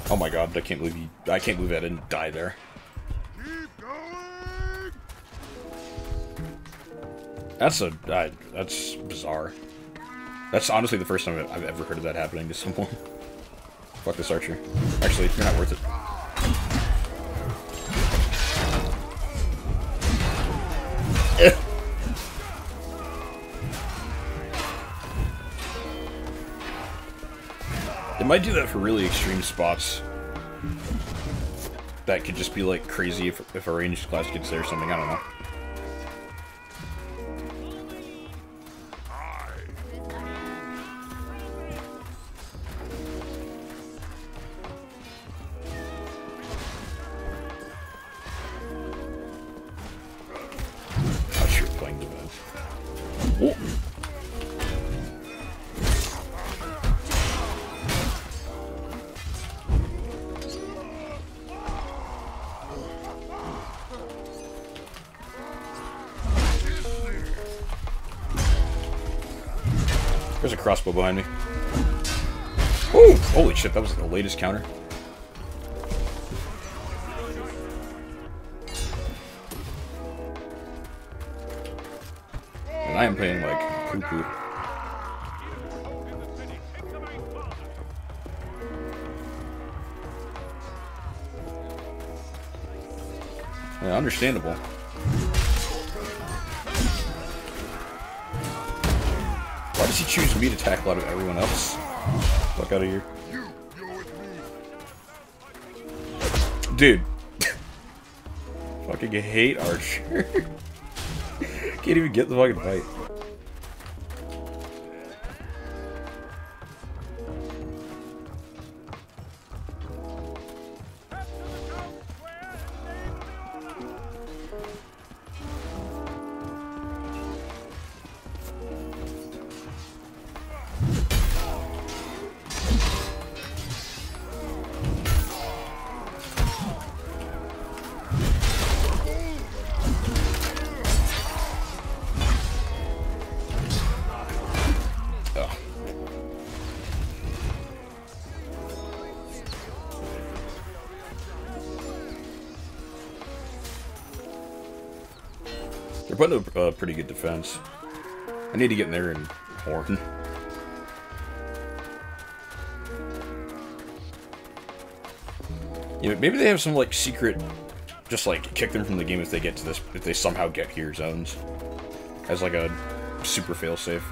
Oh my god, I can't believe I didn't die there. That's bizarre. That's honestly the first time I've ever heard of that happening to someone. Fuck this archer. Actually, you're not worth it. It might do that for really extreme spots. That could just be like crazy if a ranged class gets there or something, I don't know. Not sure playing the bad. Oh. crossbow behind me. Ooh! Holy shit, that was the latest counter. And I am playing like poo-poo. Yeah, understandable. Why does he choose me to tackle out of everyone else? Fuck out of here. Dude. Fucking hate Archer. Can't even get the fucking fight. They're putting up a pretty good defense. I need to get in there and horn. You know, maybe they have some like secret, just like kick them from the game if they get to this, if they somehow get here zones, as like a super failsafe.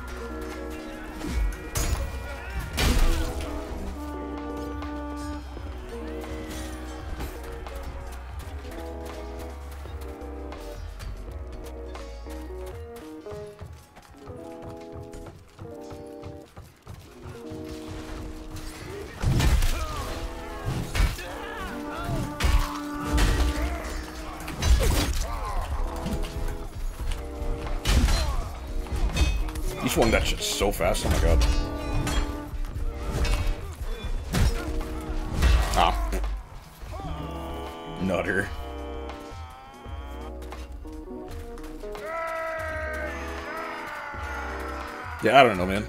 He swung that shit so fast, oh my god. Ah. Nutter. Yeah, I don't know, man.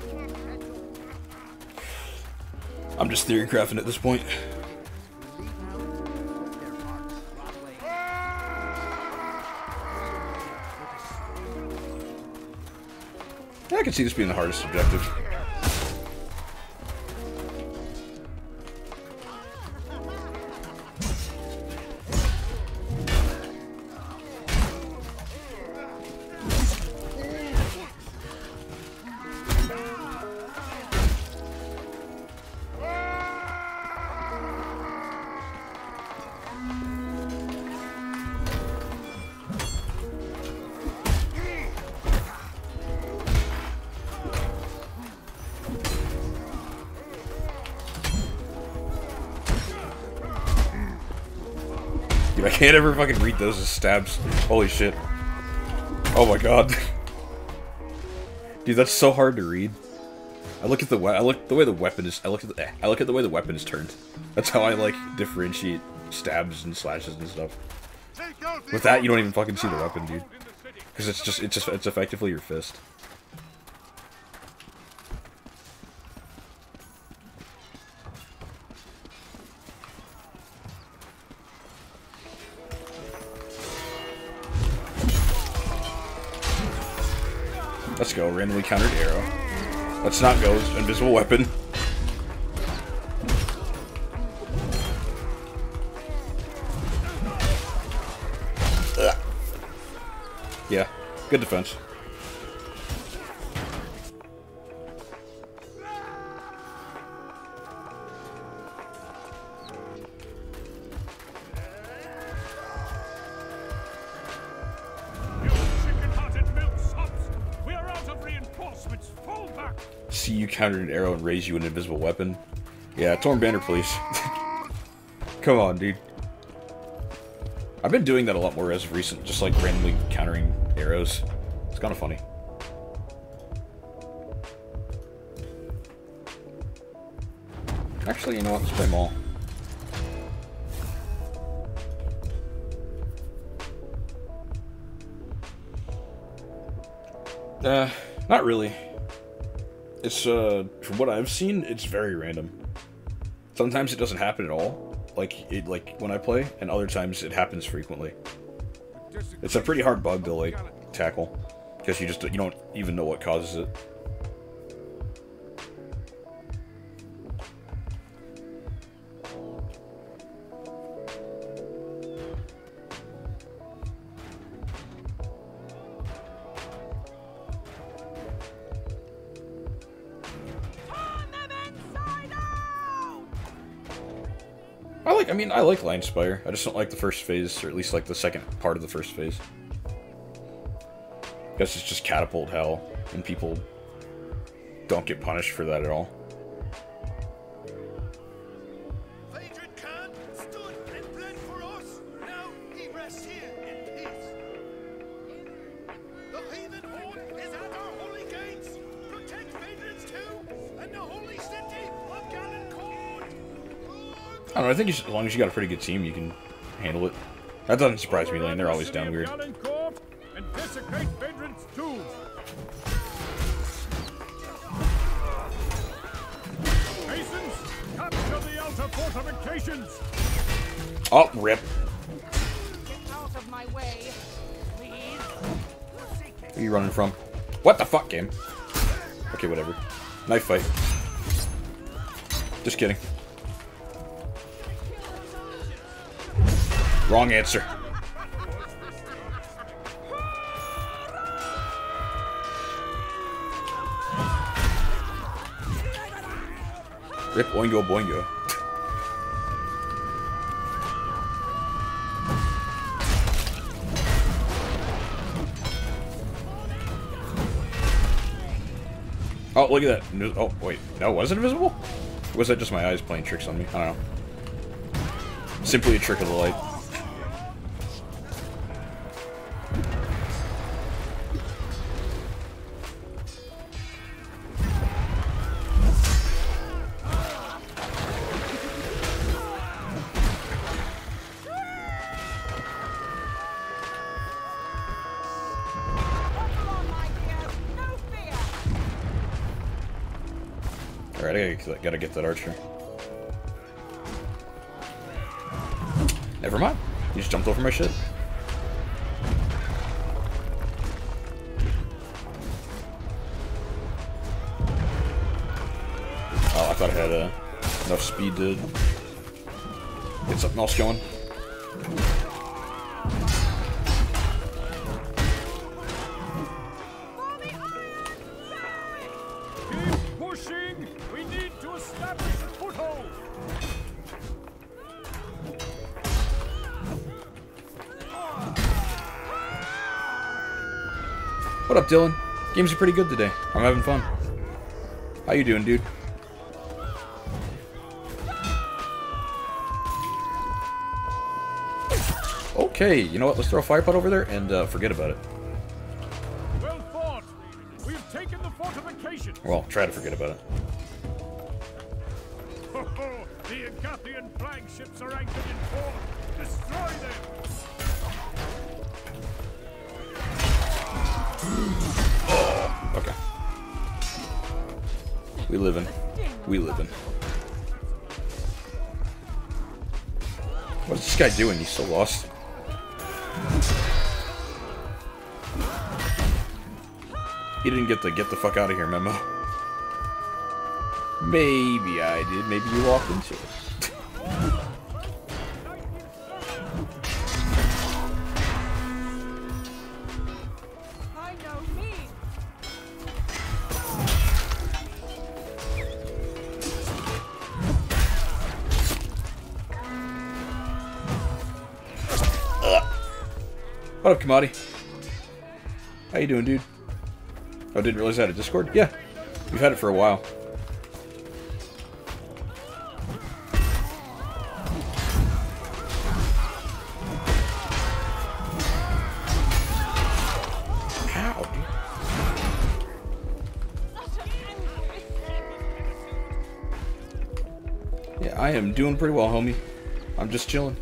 I'm just theory crafting at this point. I can see this being the hardest objective. Dude, I can't ever fucking read those as stabs. Holy shit. Oh my god. Dude, that's so hard to read. I look at the way the weapon is. I look at the way the weapon is turned. That's how I like differentiate stabs and slashes and stuff. With that, you don't even fucking see the weapon, dude, because it's effectively your fist. Let's go, randomly countered arrow. Let's not go, invisible weapon. Ugh. Yeah, good defense. See you countered an arrow and raise you an invisible weapon. Yeah, Torn Banner, please. Come on, dude. I've been doing that a lot more as of recent, just like randomly countering arrows. It's kind of funny. Actually, you know what? Let's play Maul. Not really. It's, from what I've seen, it's very random. Sometimes it doesn't happen at all, like when I play, and other times it happens frequently. It's a pretty hard bug to, like, tackle, because you don't even know what causes it. I like Line Spire. I just don't like the first phase, or at least like the second part of the first phase. Guess it's just catapult hell, and people don't get punished for that at all. Stood and bled for us. Now he rests here in peace. The heathen horde is at our holy gates. Protect Phaedron's too, and the holy city of Galencourt. I don't know, I think as long as you got a pretty good team, you can handle it. That doesn't surprise me, Lane. They're always down weird. And desecrate Phaedron's tomb. Masons, capture the outer fortifications. Oh, rip. Get out of my way, please. Where are you running from? What the fuck, game? Okay, whatever. Knife fight. Just kidding. Wrong answer. Rip, oingo, boingo. Oh, look at that. Oh, wait. No, was it invisible? Or was that just my eyes playing tricks on me? I don't know. Simply a trick of the light. Alright, I gotta get that archer. Never mind. You just jumped over my shit. Oh, I thought I had enough speed to get something else going. What up, Dylan? Games are pretty good today. I'm having fun. How you doing, dude? Okay, you know what? Let's throw a fire pot over there and forget about it. Well fought. We've taken the fortification. Well, try to forget about it. The Agathian flagships are anchored in port. Destroy them. Oh, okay. We livin'. We livin'. What's this guy doing? He's so lost. He didn't get the fuck out of here memo. Maybe I did. Maybe you walked into it. What up, Kamadi? How you doing, dude? Oh, didn't realize I had a Discord? Yeah. We've had it for a while. Ow, dude. Yeah, I am doing pretty well, homie. I'm just chilling.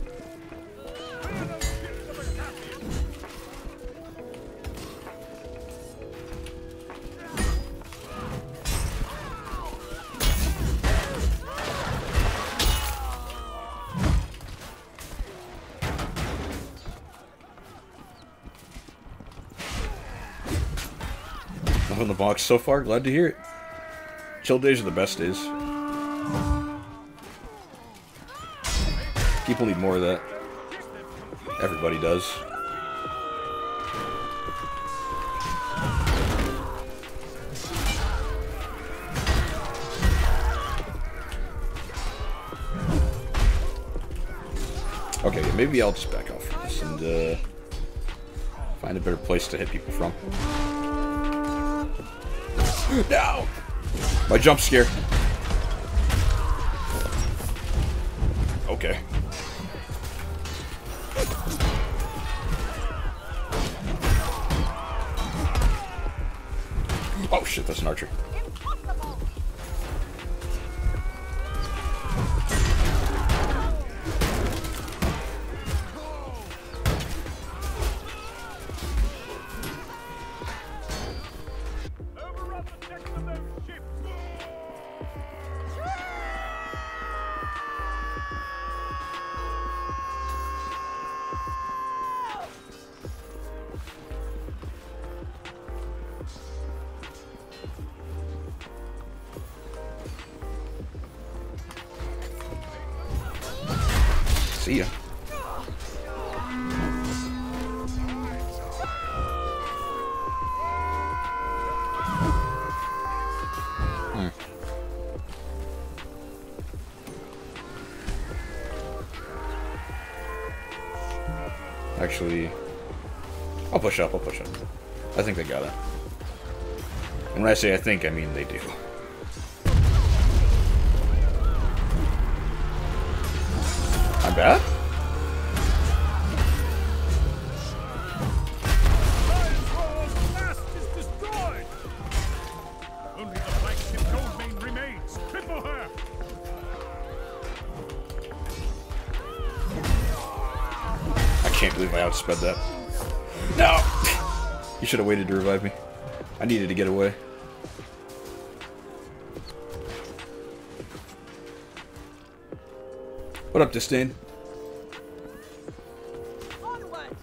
the box so far. Glad to hear it. Chill days are the best days. People need more of that. Everybody does. Okay, maybe I'll just back off from this and find a better place to hit people from. No! My jump scare. Okay. Oh shit, that's an archer. See ya. Actually, I'll push up, I think they got it. And when I say I think, I mean they do. I'm bad? Only the flagship Goldmane remains. Cripple her! I can't believe I outsped that. No! You should have waited to revive me. I needed to get away. What up, Disdain? Onward.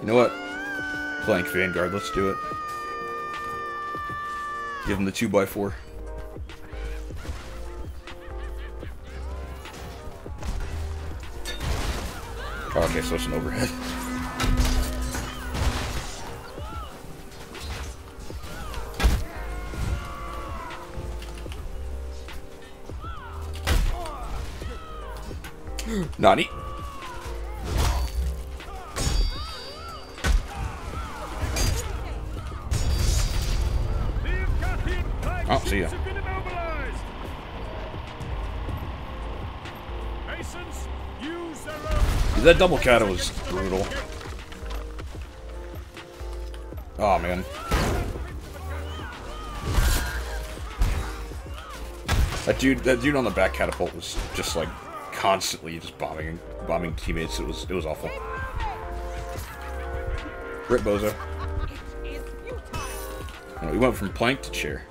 You know what? Blank Vanguard, let's do it. Give him the 2x4. Oh, okay, so it's an overhead. Nani? Oh, see ya. That double kata was brutal. Oh man. That dude on the back catapult was just like constantly just bombing teammates. It was awful. Rip Bozo. No, we went from plank to chair.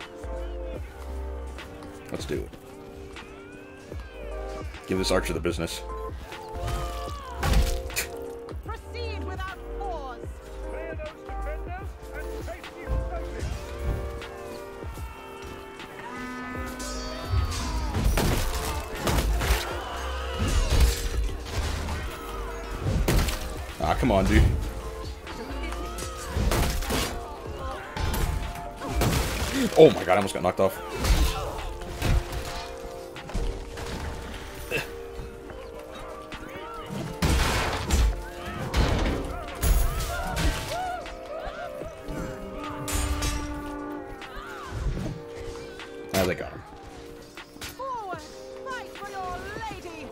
Let's do it. Give this archer the business. Proceed without pause. Clear those defenders and take you slowly. Ah, come on, dude. Oh my god, I almost got knocked off. Ah, they got him. Forward. Fight for your lady.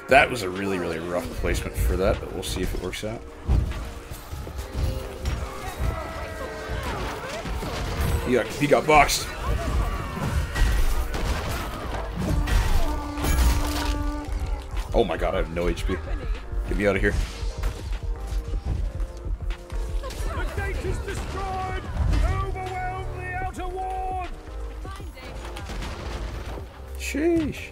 That was a really, really rough placement for that, but we'll see if it works out. He got boxed. Oh my god, I have no HP. Get me out of here. The gate is destroyed! Overwhelm the outer ward! Sheesh.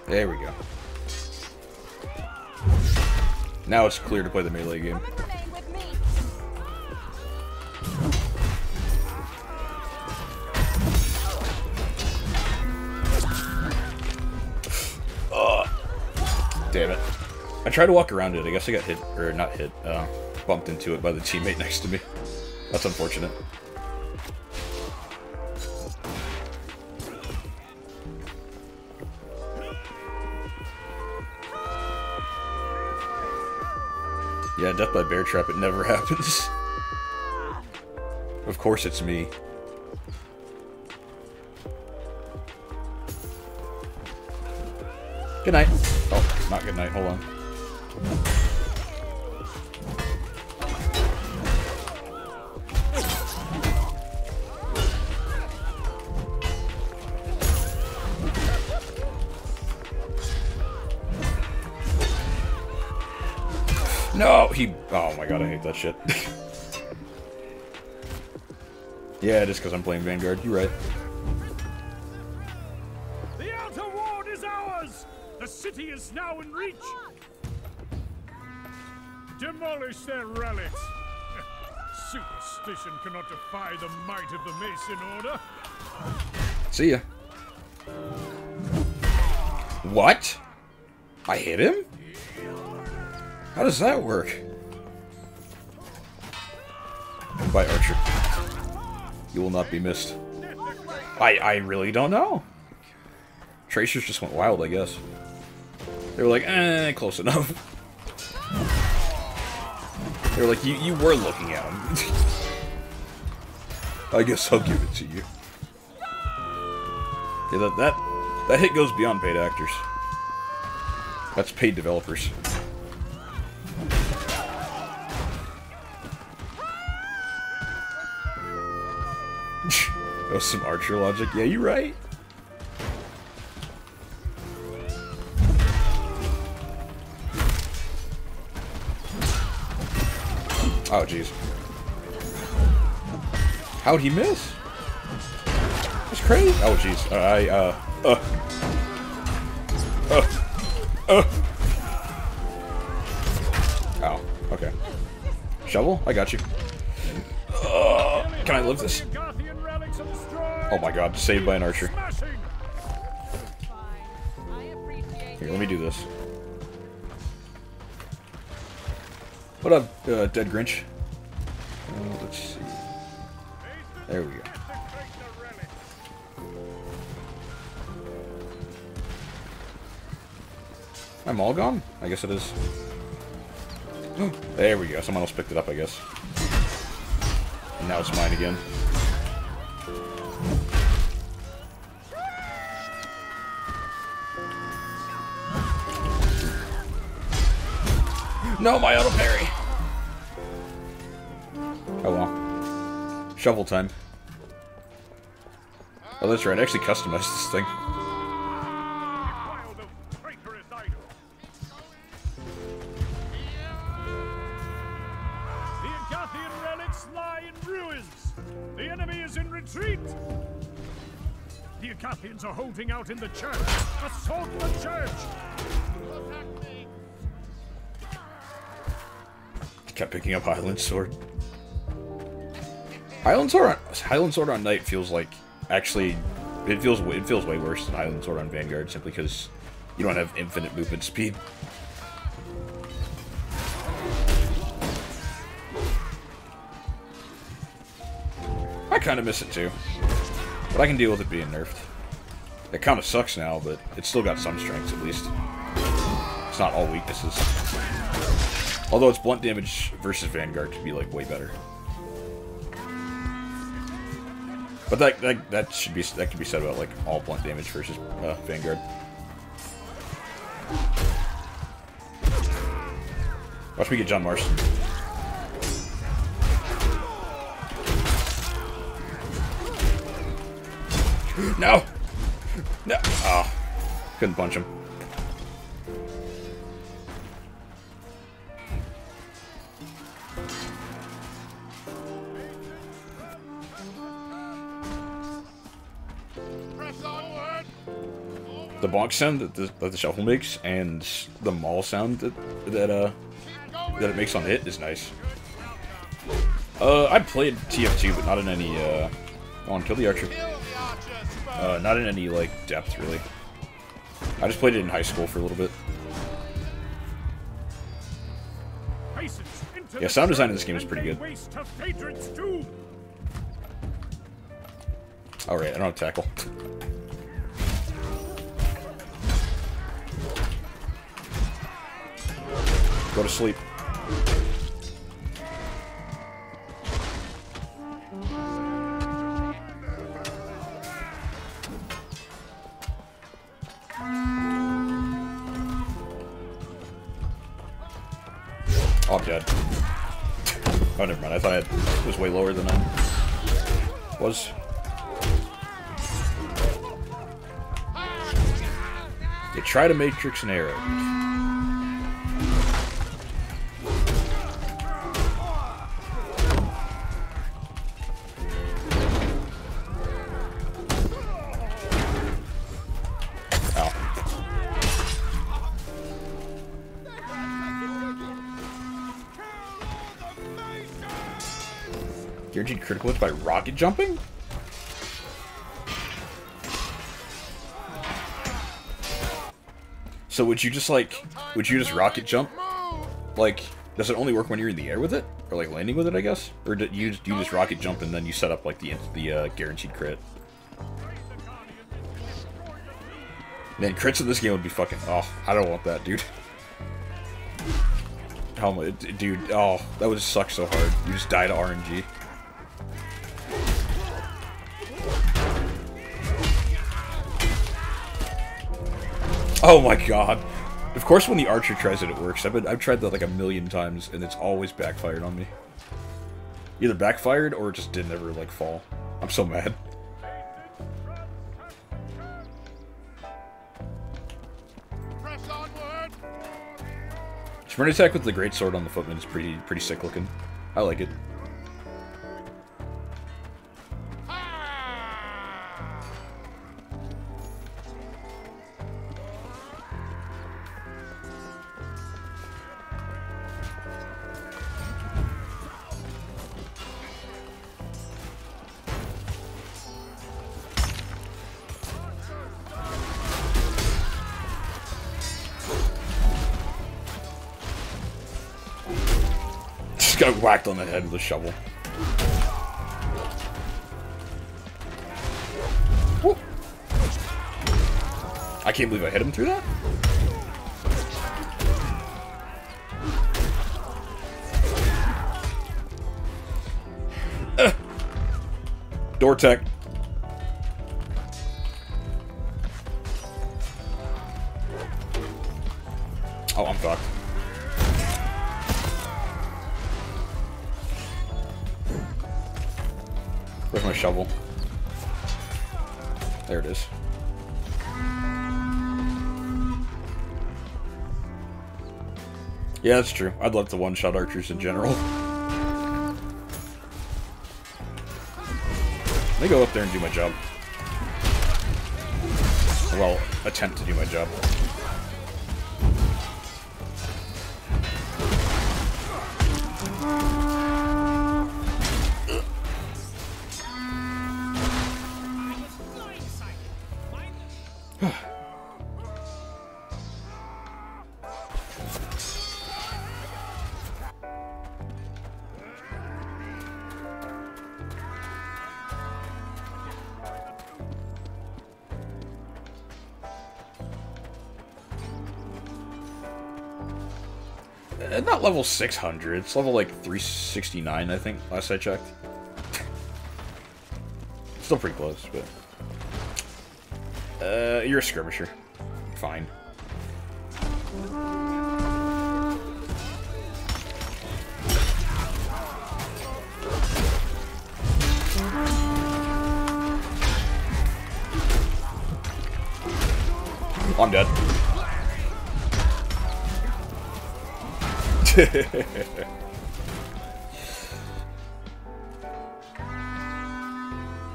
There we go. Now it's clear to play the melee game. Damn it. I tried to walk around it. I guess I got hit, or not hit, bumped into it by the teammate next to me. That's unfortunate. Yeah, death by bear trap, it never happens. Of course it's me. Good night. Oh, not good night, hold on. No, oh my god, I hate that shit. Yeah, just because I'm playing Vanguard, you're right. The outer ward is ours! The city is now in reach! Demolish their relics! Superstition cannot defy the might of the Mason Order. See ya. What? I hit him? How does that work? By Archer. You will not be missed. I really don't know. Tracers just went wild, I guess. They were like, close enough. They were like, you were looking at him. I guess I'll give it to you. Yeah, that hit goes beyond paid actors. That's paid developers. That was some Archer logic. Yeah, you're right. Oh, jeez. How'd he miss? That's crazy. Oh, jeez. Oh, okay. Shovel? I got you. Can I live this? Oh my god, saved by an Archer. Here, let me do this. What up, Dead Grinch? Let's see. There we go. I'm all gone? I guess it is. There we go. Someone else picked it up, I guess. And now it's mine again. No, my auto parry! Oh well. Shovel time. Oh, that's right. I actually customized this thing. The Agathian relics lie in ruins. The enemy is in retreat. The Agathians are holding out in the church. Assault the church! Kept picking up Highland Sword. Highland Sword on Knight feels like, actually, it feels way worse than Highland Sword on Vanguard, simply because you don't have infinite movement speed. I kind of miss it too, but I can deal with it being nerfed. It kind of sucks now, but it's still got some strengths at least. It's not all weaknesses. Although its blunt damage versus Vanguard could be like way better. But that could be said about like all blunt damage versus Vanguard. Watch me get John Marston. No! Yeah. Oh, couldn't punch him. The bonk sound that the shuffle makes and the maul sound that it makes on hit is nice. I played TF2, but not in any go on, kill the archer. Not in any like depth really. I just played it in high school for a little bit. Yeah, sound design in this game is pretty good. Alright, I don't have tackle. Go to sleep. Oh, I'm dead. Oh, never mind. I thought it was way lower than I was. You try to matrix an arrow. Guaranteed critical hits by rocket jumping? So would you just rocket jump? Like, does it only work when you're in the air with it? Or like landing with it, I guess? Or do you just rocket jump and then you set up like the guaranteed crit? Man, crits in this game would be fucking... Oh, I don't want that, dude. Oh, dude, oh, that would just suck so hard. You just die to RNG. Oh my god. Of course when the archer tries it, it works. I've tried that like a million times, and it's always backfired on me. Either backfired, or it just didn't ever, like, fall. I'm so mad. Sprint attack with the greatsword on the footman is pretty sick looking. I like it. Got whacked on the head with a shovel. Woo. I can't believe I hit him through that. Door tech. Oh, I'm fucked. Where's my shovel? There it is. Yeah, that's true. I'd love to one-shot archers in general. Let me go up there and do my job. Well, attempt to do my job. Not level 600. It's level like 369, I think, last I checked. Still pretty close, but... you're a skirmisher. Fine. I'm dead.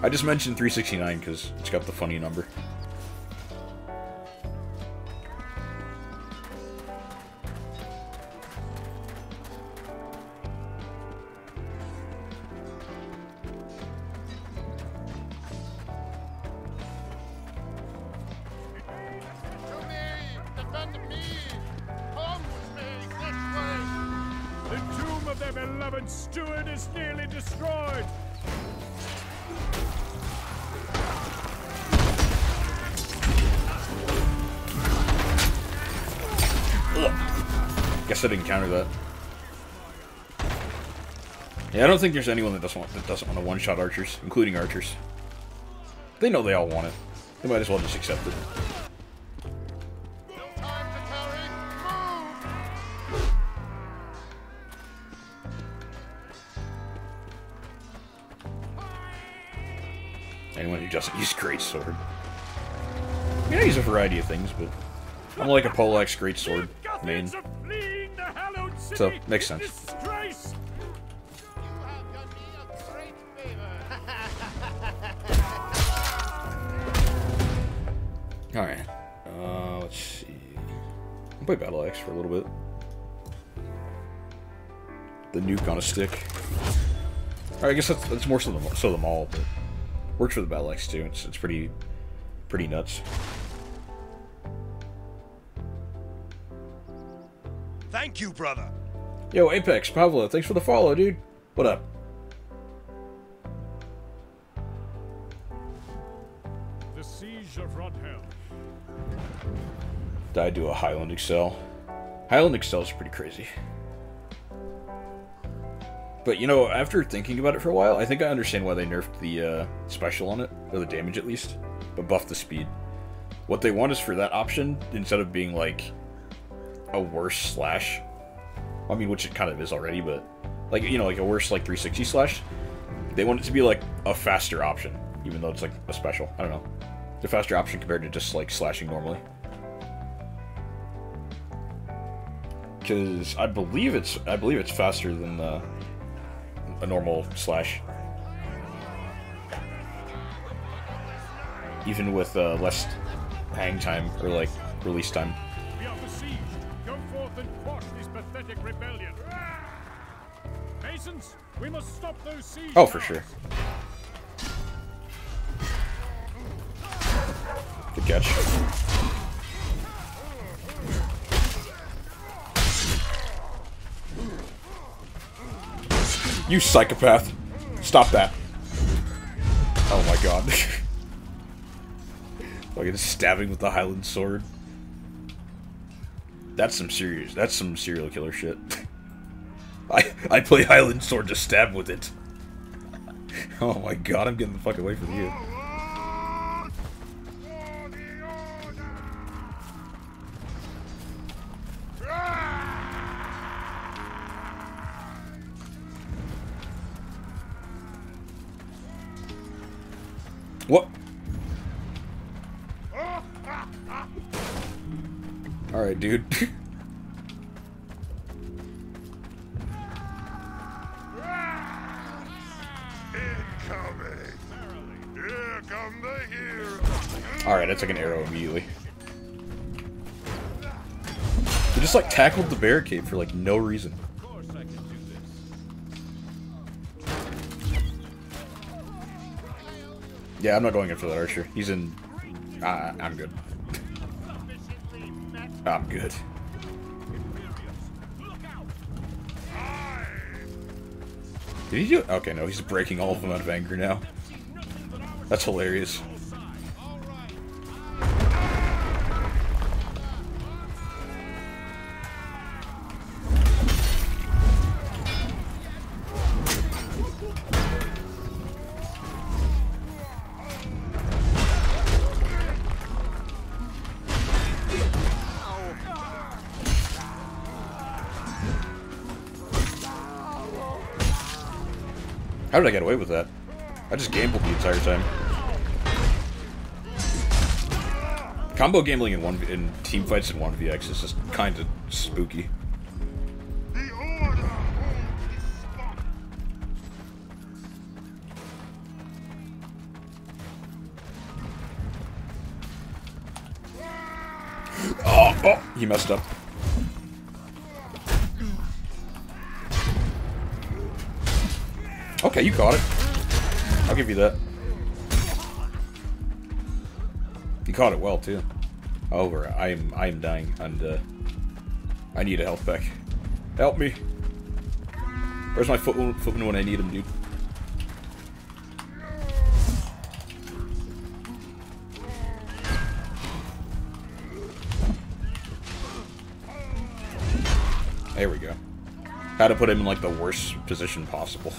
I just mentioned 369 because it's got the funny number. Beloved steward is nearly destroyed. Ugh. Guess I didn't counter that. Yeah, I don't think there's anyone that doesn't want to one-shot archers, including archers. They know they all want it. They might as well just accept it. Anyone who doesn't use greatsword. I mean, I use a variety of things, but I'm like a Poleaxe greatsword main. So, makes sense. Alright. Let's see. I'll play Battle Axe for a little bit. The nuke on a stick. Alright, I guess that's more so the maul, but works for the Battle Axe too. It's pretty nuts. Thank you, brother. Yo, Apex, Pavlo, thanks for the follow, dude. What up? The siege of Rodhell. Died to a Highland Excel. Highland Excel is pretty crazy. But, you know, after thinking about it for a while, I think I understand why they nerfed the special on it, or the damage at least, but buffed the speed. What they want is for that option, instead of being, like, a worse slash, I mean, which it kind of is already, but, like, you know, like a worse, like, 360 slash, they want it to be, like, a faster option, even though it's, like, a special. I don't know. It's a faster option compared to just, like, slashing normally. Because I believe it's faster than a normal slash, even with less hang time or like release time. We are besieged. Go forth and quash this pathetic rebellion. Masons, we must stop those siege. Oh, for sure. Good catch. You psychopath. Stop that. Oh my god. Fucking stabbing with the Highland sword. That's some serial killer shit. I play Highland sword to stab with it. Oh my god, I'm getting the fuck away from you. What? Alright, dude. Alright, I took an arrow immediately. He just like tackled the barricade for like no reason. Yeah, I'm not going after that archer. He's in... I'm good. I'm good. Did he do it? Okay, no, he's breaking all of them out of anger now. That's hilarious. How did I get away with that? I just gambled the entire time. Combo gambling in team fights in 1vx is just kind of spooky. The order holds this spot. Oh, he messed up. Okay, you caught it. I'll give you that. You caught it well too. However, I am dying, and I need a health pack. Help me. Where's my footman when I need him, dude? There we go. Had to put him in like the worst position possible.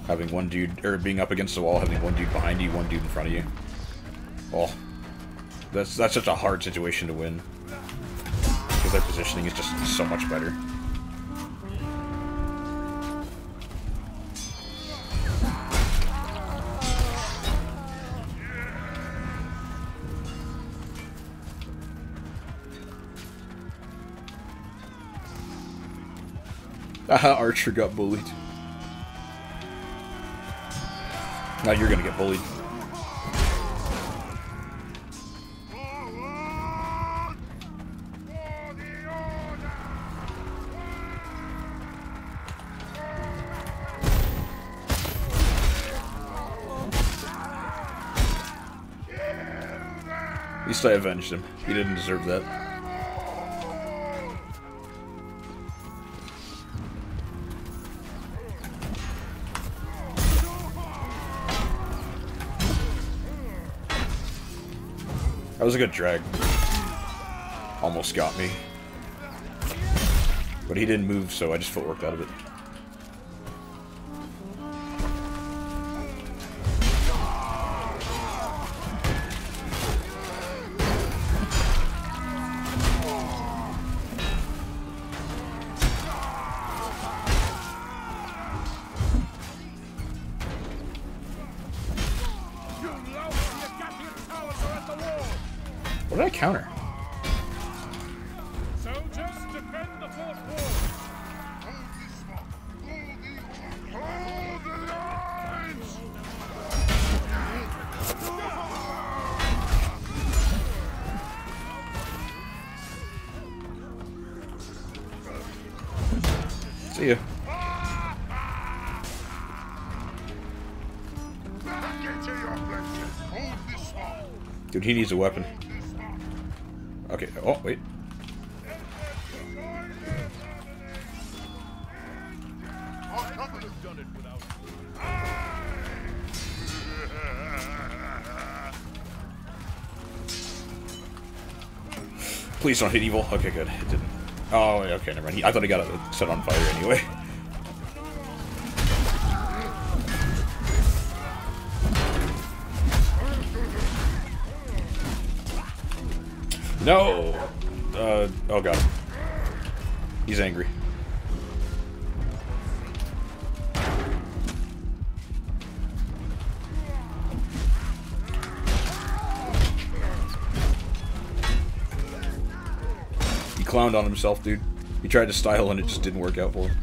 Having one dude, or being up against the wall, having one dude behind you, one dude in front of you. Oh, that's such a hard situation to win. Because their positioning is just so much better. Archer got bullied. Now you're gonna get bullied. At least I avenged him. He didn't deserve that. That was a good drag. Almost got me. But he didn't move, so I just footworked out of it. What did I counter? Soldiers, defend the fort wall. Hold this spot. Hold the lines. See ya. Get to your places. Hold this spot. Dude, he needs a weapon. Okay, oh, wait. Please don't hit evil. Okay, good. It didn't. Oh, okay, never mind. I thought he got it set on fire anyway. No! Oh god. He's angry. He clowned on himself, dude. He tried to style and it just didn't work out for him.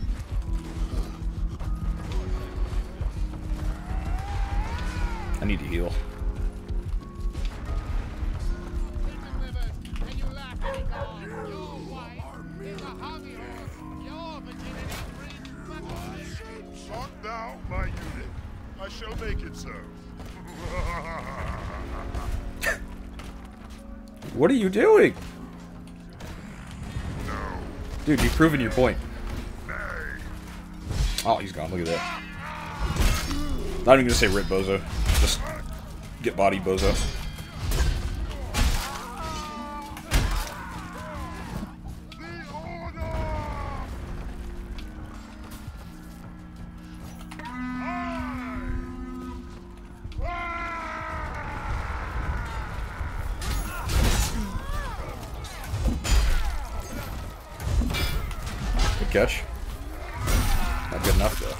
I need to heal. Shot down my unit. I shall make it so. What are you doing? No. Dude, you've proven your point. Nay. Oh, he's gone. Look at that. Not even gonna say rip bozo. Just get body bozo. Good catch. Not good enough though.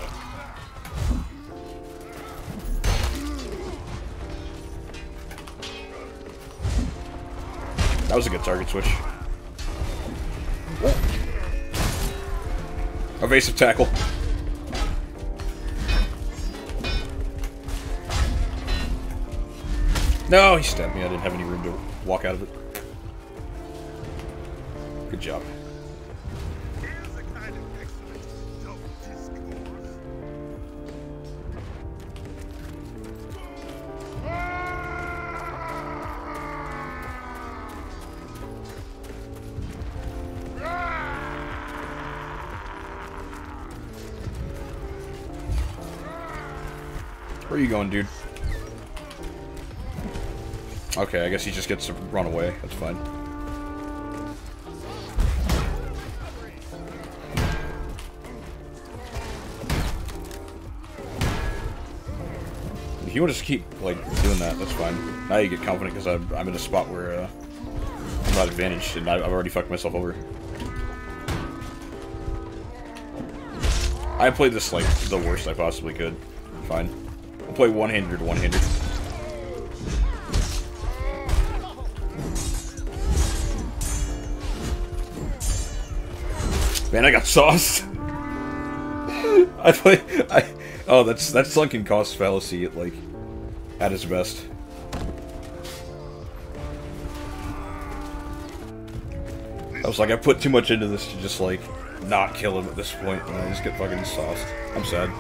That was a good target switch. Oh. Evasive tackle. No, he stabbed me. I didn't have any room to walk out of it. Good job. Where are you going, dude? Okay, I guess he just gets to run away. That's fine. If you want to just keep, like, doing that, that's fine. Now you get confident because I'm in a spot where I'm not advantaged and I've already fucked myself over. I played this, like, the worst I possibly could. Fine. I'll play one-handed, one-handed. Man, I got sauced. Oh, that's sunken cost fallacy at its best. I was like, I put too much into this to just like not kill him at this point, and I just get fucking sauced. I'm sad.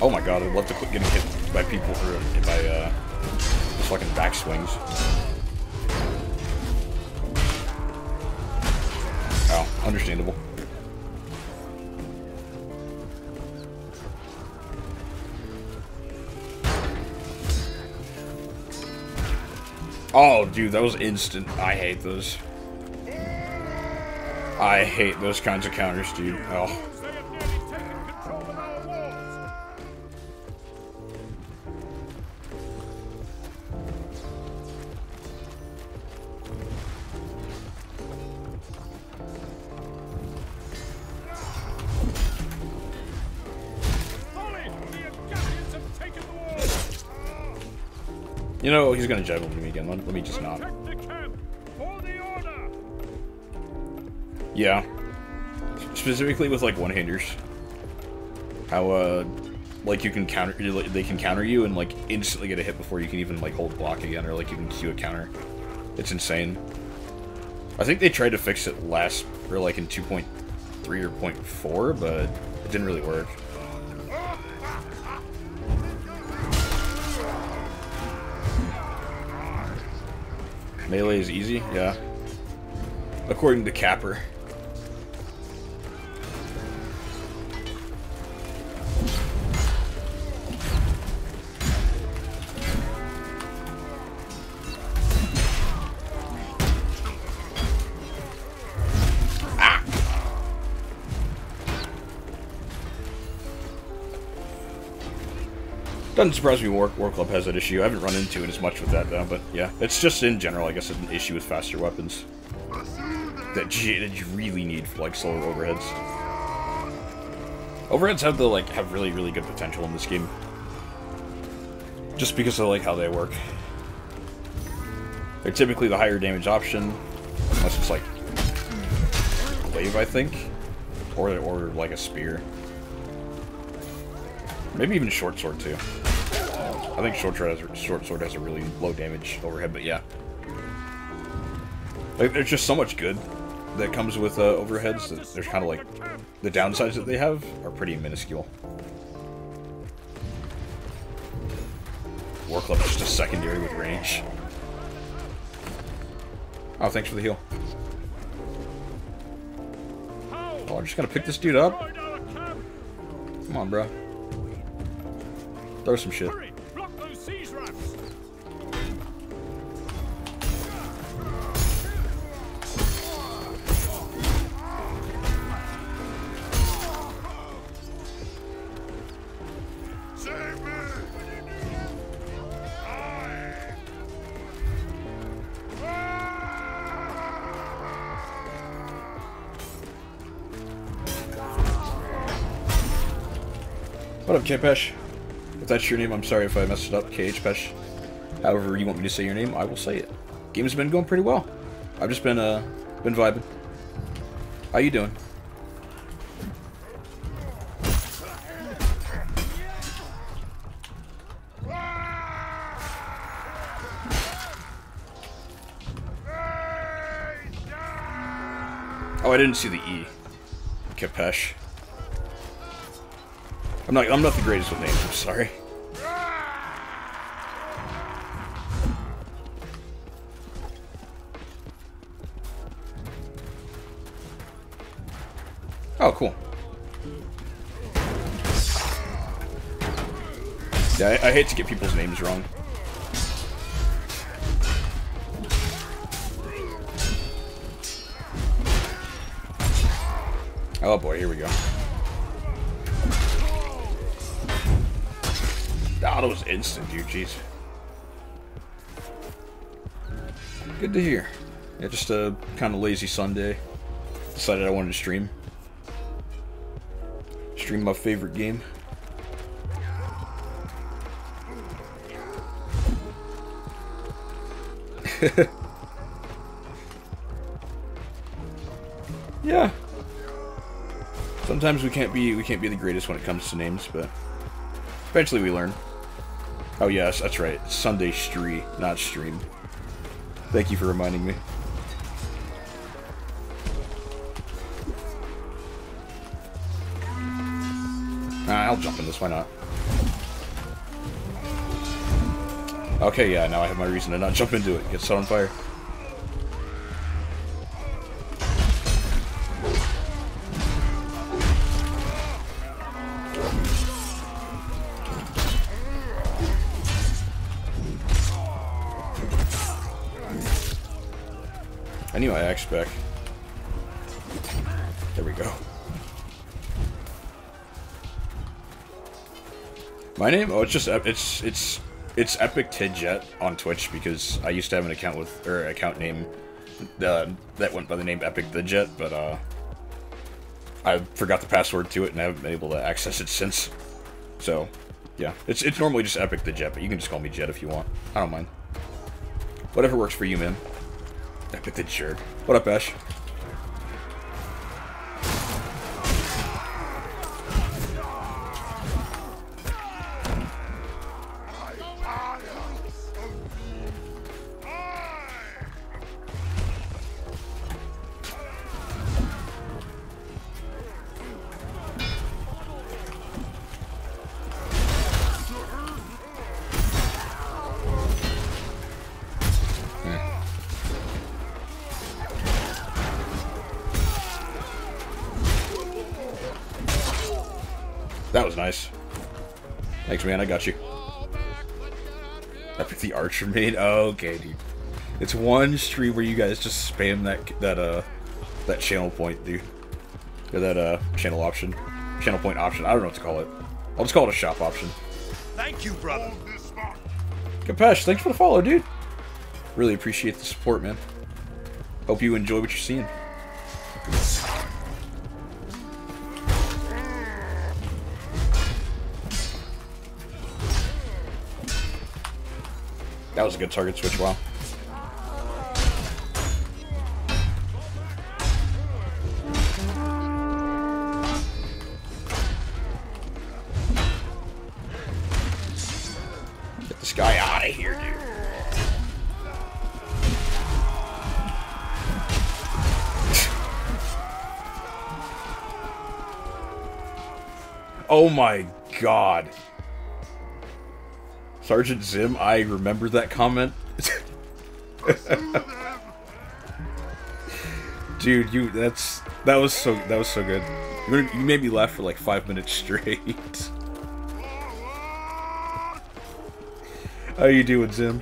Oh my god, I'd love to quit getting hit by people by fucking backswings. Oh, understandable. Oh, dude, that was instant. I hate those. I hate those kinds of counters, dude. Oh. You know, he's gonna juggle me again. Let me just not. Yeah. Specifically with, like, one-handers. How, like, you can counter... They can counter you and, like, instantly get a hit before you can even, like, hold block again, or, like, you can queue a counter. It's insane. I think they tried to fix it last... or, like, in 2.3 or 0.4, but it didn't really work. Melee is easy? Yeah. According to Capper. Ah! Doesn't surprise me War Club has that issue. I haven't run into it as much with that, though, but yeah. It's just, in general, I guess, an issue with faster weapons. That you really need for, like, slower overheads. Overheads have really, really good potential in this game. Just because I like how they work. They're typically the higher damage option, unless it's, like, glaive, I think. Or like, a spear. Maybe even short sword, too. I think short sword has a really low damage overhead, but yeah. Like, there's just so much good that comes with overheads that there's kind of like... The downsides that they have are pretty minuscule. War Club is just a secondary with range. Oh, thanks for the heal. Oh, I'm just gonna pick this dude up? Come on, bro. Throw some shit. What up, Kpesh? If that's your name, I'm sorry if I messed it up, KHPesh. However you want me to say your name, I will say it. Game's been going pretty well. I've just been vibing. How you doing? Oh, I didn't see the E. Kpesh. I'm not the greatest with names, I'm sorry. Oh, cool. Yeah, I hate to get people's names wrong. Oh boy, here we go. Oh, that was instant, dude, jeez. Good to hear. Yeah, just a kind of lazy Sunday. Decided I wanted to stream. Stream my favorite game. Yeah. Sometimes we can't be the greatest when it comes to names, but eventually we learn. Oh yes, that's right. It's Sunday Stree, not stream. Thank you for reminding me. I'll jump in this, why not? Okay, yeah, now I have my reason to not jump into it. Get set on fire. I need my axe back. There we go. My name? Oh, it's just it's Epic Tidjet on Twitch because I used to have an account with account name that went by the name Epic the Jet, but I forgot the password to it and I haven't been able to access it since. So, yeah, it's normally just Epic the Jet, but you can just call me Jet if you want. I don't mind. Whatever works for you, man. Epic the Jerk. What up, Ash? That was nice. Thanks, man. I got you. Epic the Archer made. Oh, okay, dude. It's one stream where you guys just spam that channel point, dude. Or that channel option, channel point option. I don't know what to call it. I'll just call it a shop option. Thank you, brother. Kpesh, thanks for the follow, dude. Really appreciate the support, man. Hope you enjoy what you're seeing. That was a good target switch, wow. Get this guy out of here, dude. Oh my god. Sergeant Zim, I remember that comment. Dude, that was so good. You made me laugh for like 5 minutes straight. How you doing, Zim?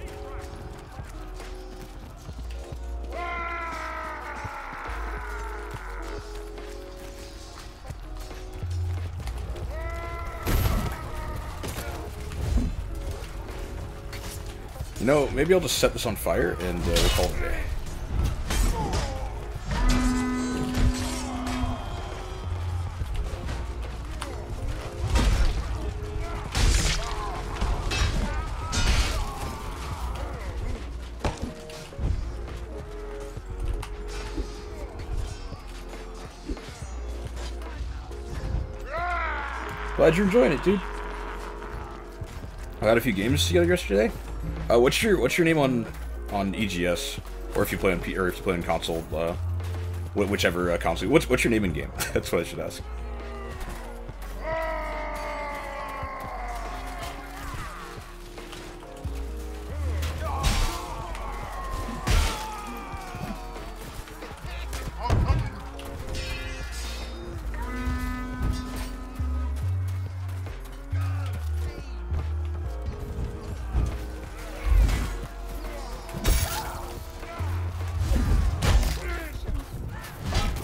You know, maybe I'll just set this on fire and we'll call it a day. Glad you're enjoying it, dude. I had a few games together yesterday. What's your name on EGS, or if you play on P, or if you play on console, whichever console. What's your name in game? That's what I should ask.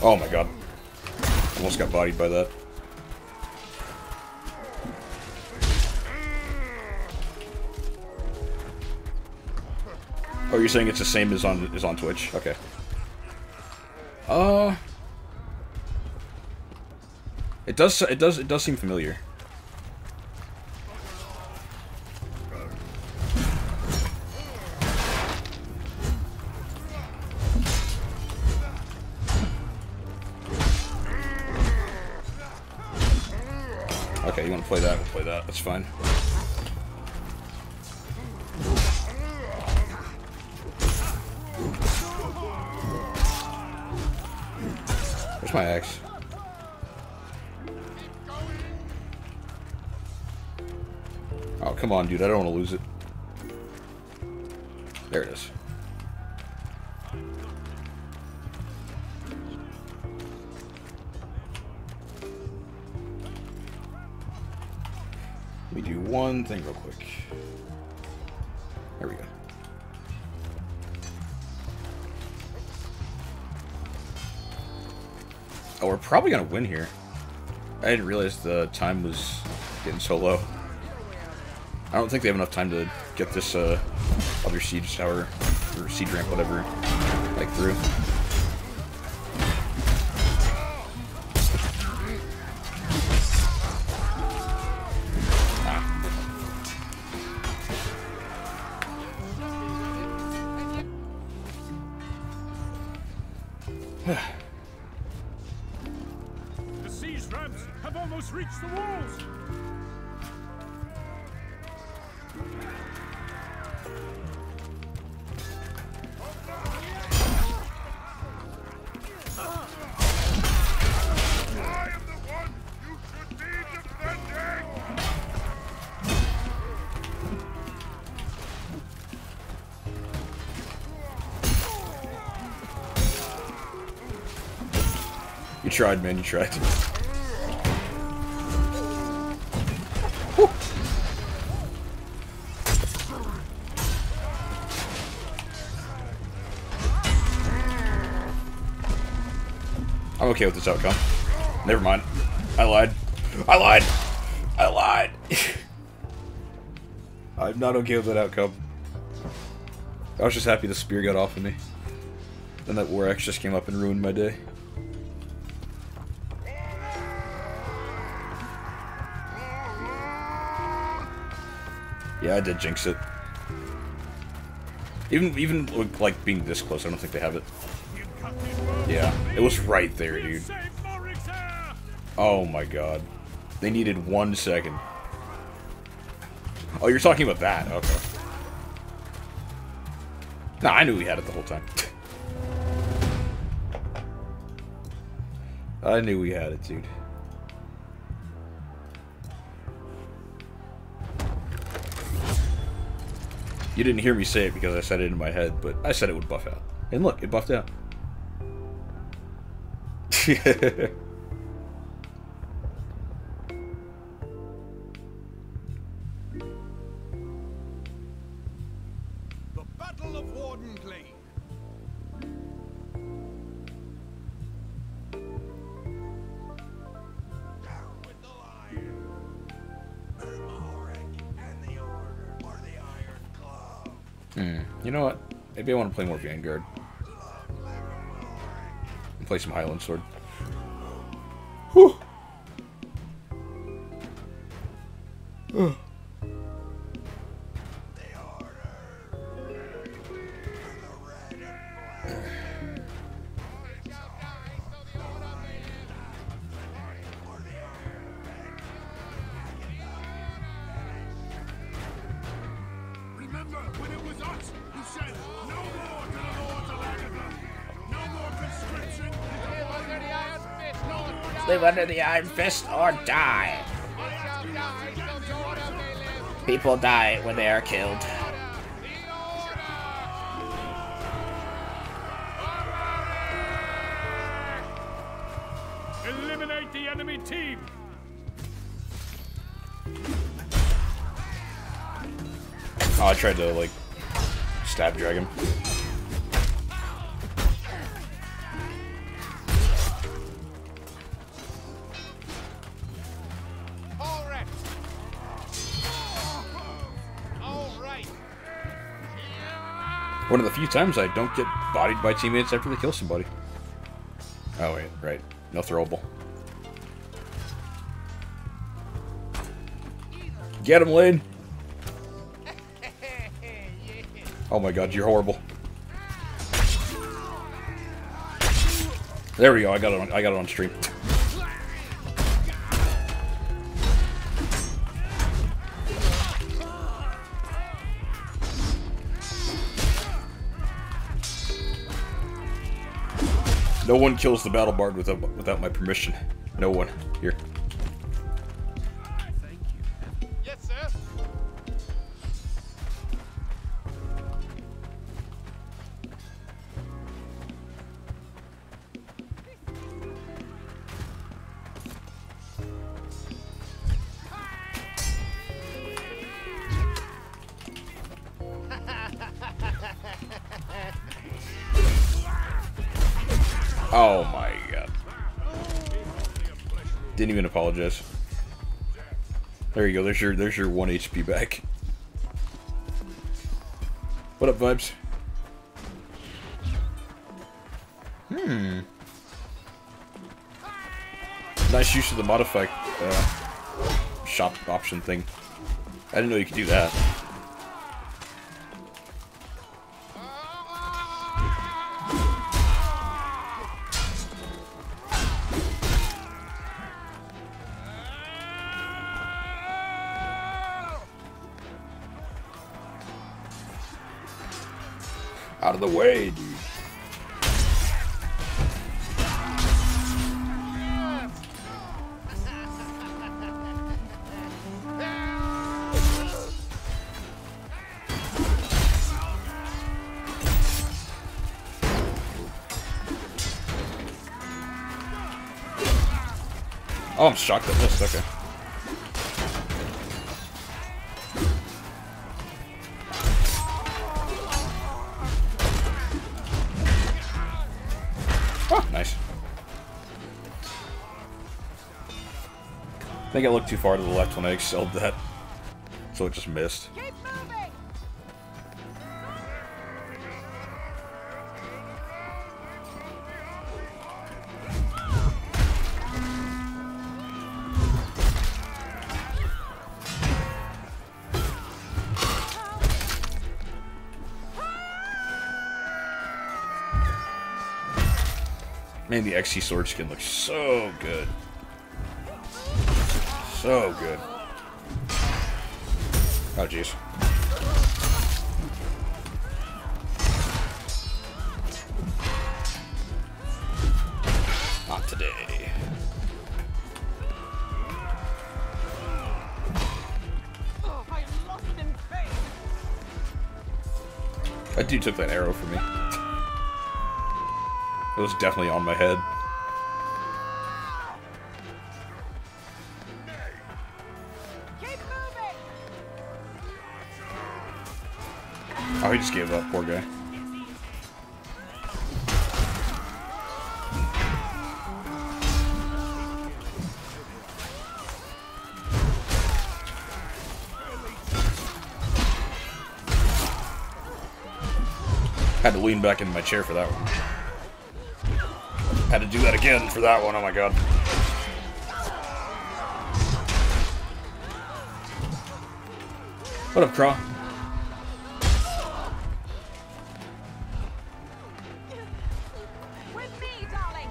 Oh my god. Almost got bodied by that. Oh, you're saying it's the same as on Twitch? Okay. It does seem familiar. Okay, you want to play that? We'll play that. That's fine. Where's my axe? Oh, come on, dude. I don't want to lose it. There it is. Let me do one thing real quick. There we go. Oh, we're probably gonna win here. I didn't realize the time was getting so low. I don't think they have enough time to get this other siege tower or siege ramp, whatever, like through. The siege ramps have almost reached the walls. I am the one you should be defending. You tried, man. You tried. I'm okay with this outcome. Never mind. I lied. I lied. I lied. I'm not okay with that outcome. I was just happy the spear got off of me. Then that war axe just came up and ruined my day. Yeah, I did jinx it. Even like being this close, I don't think they have it. Yeah, it was right there, dude. Oh my god. They needed 1 second. Oh, you're talking about that? Okay. Nah, I knew we had it the whole time. I knew we had it, dude. You didn't hear me say it because I said it in my head, but I said it would buff out. And look, it buffed out. The Battle of Warden Glade. Down with the lion. And the order for the Iron Claw. You know what? Maybe I want to play more Vanguard. And play some Highland Sword. Whew. us who said no more to the Lords of Agatha. No more conscription. Live under the Iron Fist or die. People die when they are killed. Eliminate the enemy team. Oh, I tried to, like, stab drag him. One of the few times I don't get bodied by teammates after they kill somebody. Oh wait, right. No throwable. Get him, Lane! Oh my god, you're horrible. There we go, I got it on stream. No one kills the Battle Bard without my permission. No one. Here. Thank you. Yes, sir. Oh my god. Didn't even apologize. There you go, there's your 1 HP back. What up, Vibes? Nice use of the modify shop option thing. I didn't know you could do that. Out of the way, dude. Oh, I'm shocked at this. Okay. Oh, nice. I think I looked too far to the left when I excelled that, so it just missed. Keep moving. Man, the XC sword skin looks so good. So good. Oh, jeez. Not today. Oh, I lost in pain. That dude took that arrow from me. It was definitely on my head. Keep moving. Oh, he just gave up, poor guy. Had to lean back in my chair for that one. Had to do that again for that one, oh my god. What up, Craw? With me, darling.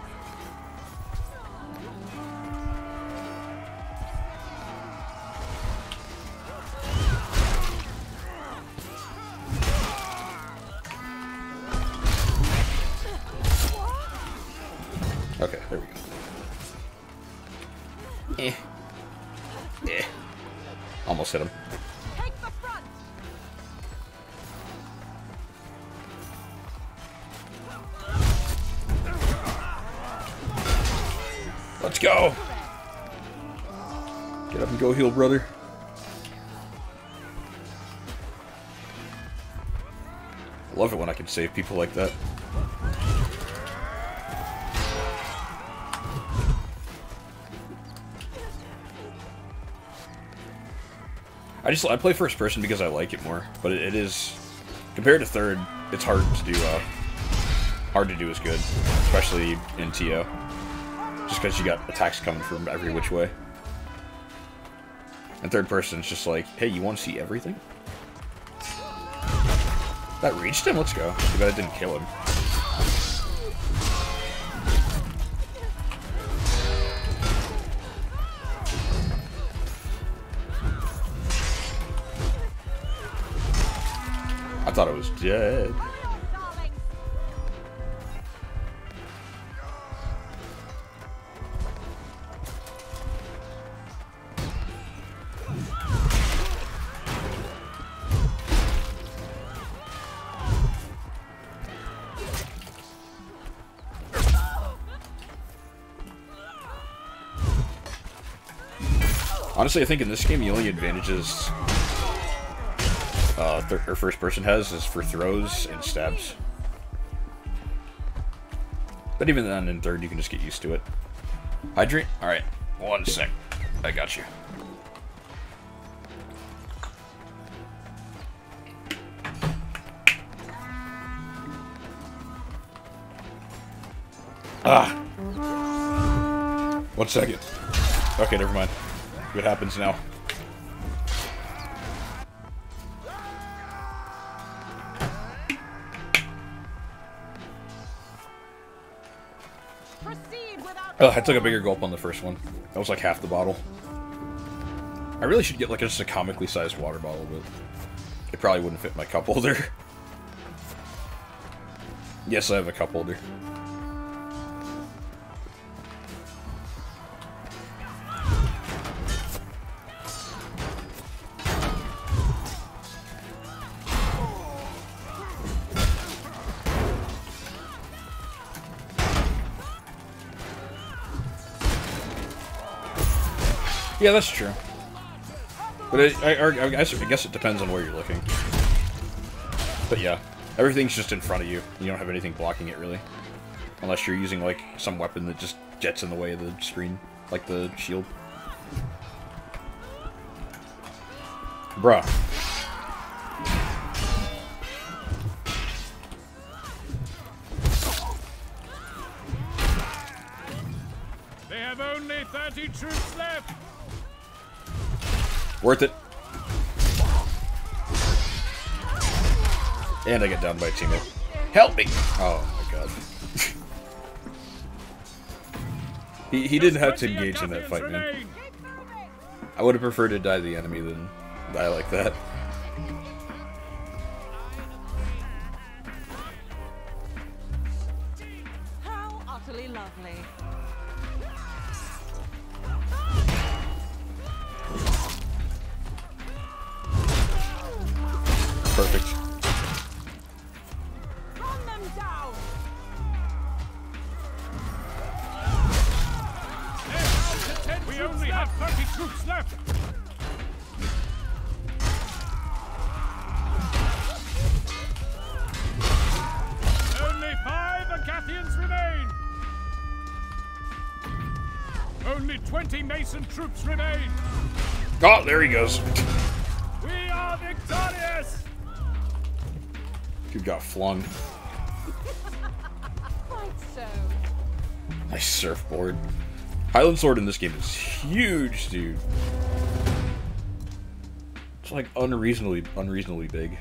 Almost hit him. Take the front. Let's go! Get up and go heal, brother. I love it when I can save people like that. I play first person because I like it more, but it is, compared to third, it's hard to do as good, especially in TO, just because you got attacks coming from every which way. And third person, it's just like, hey, you want to see everything? That reached him? Let's go. Too bad it didn't kill him. I thought it was dead. Honestly, I think in this game the only advantages or first person has is for throws and stabs. But even then, in third, you can just get used to it. Hydrate? Alright, 1 sec. I got you. Ah! 1 second. Okay, never mind. What happens now? Oh, I took a bigger gulp on the first one. That was like half the bottle. I really should get like just a comically sized water bottle, but it probably wouldn't fit my cup holder. Yes, I have a cup holder. Yeah, that's true. But I guess it depends on where you're looking. But yeah, everything's just in front of you. You don't have anything blocking it, really. Unless you're using, like, some weapon that just jets in the way of the screen. Like the shield. Bruh. They have only 30 troops left. Worth it. And I get downed by a teammate. Help me! Oh my god. he didn't have to engage in that fight, man. I would have preferred to die the enemy than die like that. How utterly lovely. Perfect. Run them down. We only have 30 troops left. Only 5 Agathians remain. Only 20 Mason troops remain. Oh, there he goes. We are victorious. Dude got flung. Quite so. Nice surfboard. Highland Sword in this game is huge, dude. It's like unreasonably big.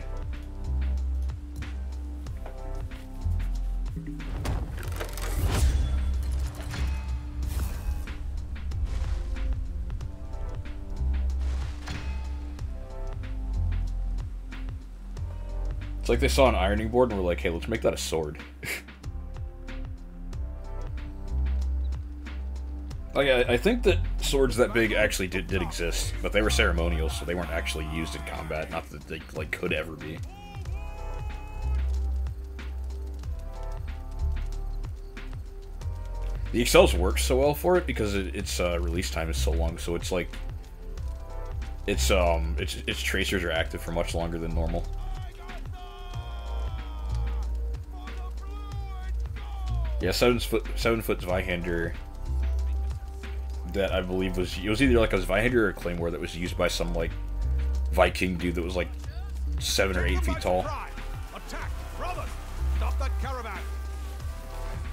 It's like they saw an ironing board and were like, hey, let's make that a sword. Like, I think that swords that big actually did exist, but they were ceremonial, so they weren't actually used in combat. Not that they like could ever be. The Excels work so well for it because its release time is so long. So it's like its tracers are active for much longer than normal. Yeah, 7-foot Zweihander that I believe was either like a Zweihander or a Claymore that was used by some like Viking dude that was like 7 or 8 feet tall. Attack, brothers! Stop that caravan!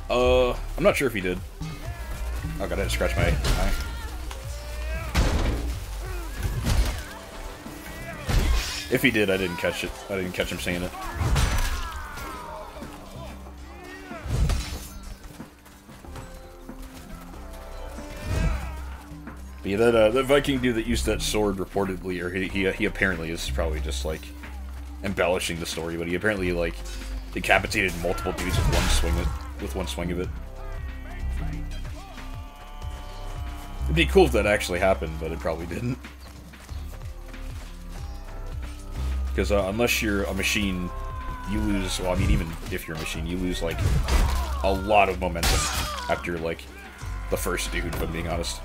I'm not sure if he did. Oh god, I had to scratch my eye. If he did, I didn't catch it. I didn't catch him saying it. But yeah, that Viking dude that used that sword reportedly, or he apparently is probably just like embellishing the story, but he apparently like decapitated multiple dudes with one swing of it. It'd be cool if that actually happened, but it probably didn't. Because unless you're a machine, you lose. Well, I mean, even if you're a machine, you lose like a lot of momentum after like the first dude. If I'm being honest.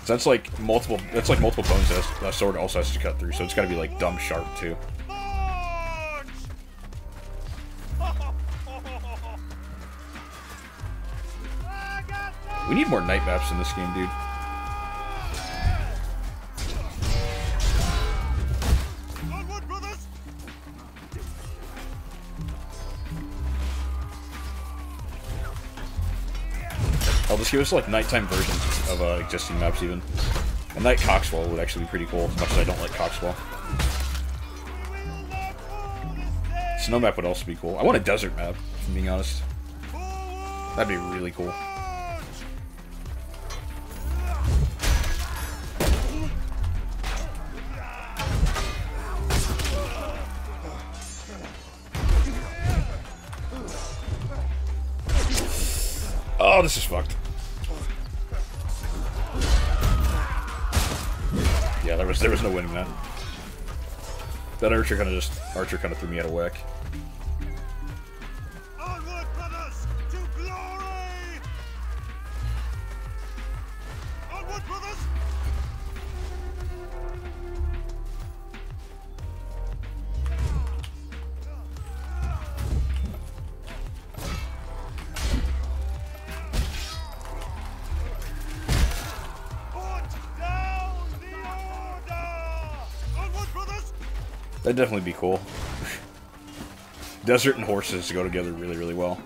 So that's like multiple bones that sword also has to cut through. So it's got to be like dumb sharp too. We need more night maps in this game, dude. I'll just give us like nighttime versions of existing maps even. A night Coxwell would actually be pretty cool, as much as I don't like Coxwell. Snow map would also be cool. I want a desert map, if I'm being honest. That'd be really cool. Oh, this is fucked. Yeah, there was no winning that. That archer kind of threw me out of whack. Onward, brothers, to glory! Onward, brothers! That'd definitely be cool. Desert and horses go together really, really well.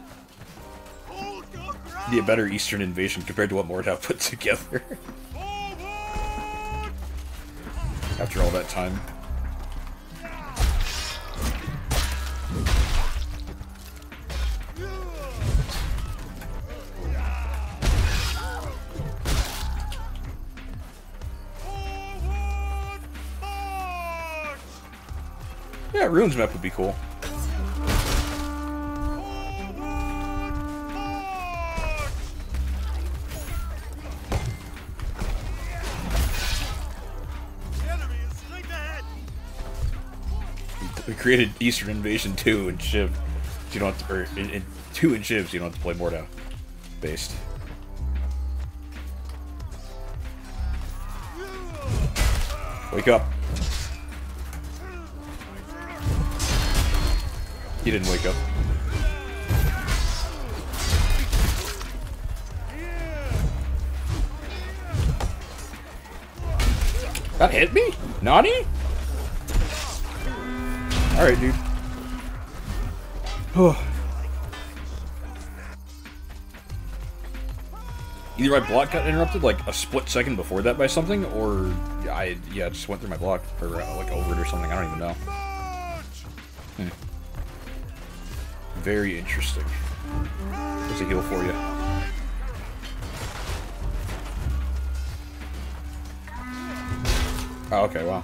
Be a better Eastern invasion compared to what Mordhau put together. After all that time. Yeah, Runes map would be cool. We created Eastern Invasion 2 in Shiv. So you don't have to, or in 2 in Shiv, so you don't have to play Mordhau based. Wake up. He didn't wake up. That hit me? Naughty? Alright, dude. Either my block got interrupted like a split second before that by something, or I just went through my block, or like over it or something. I don't even know. Very interesting. There's a heal for you. Oh, okay, wow.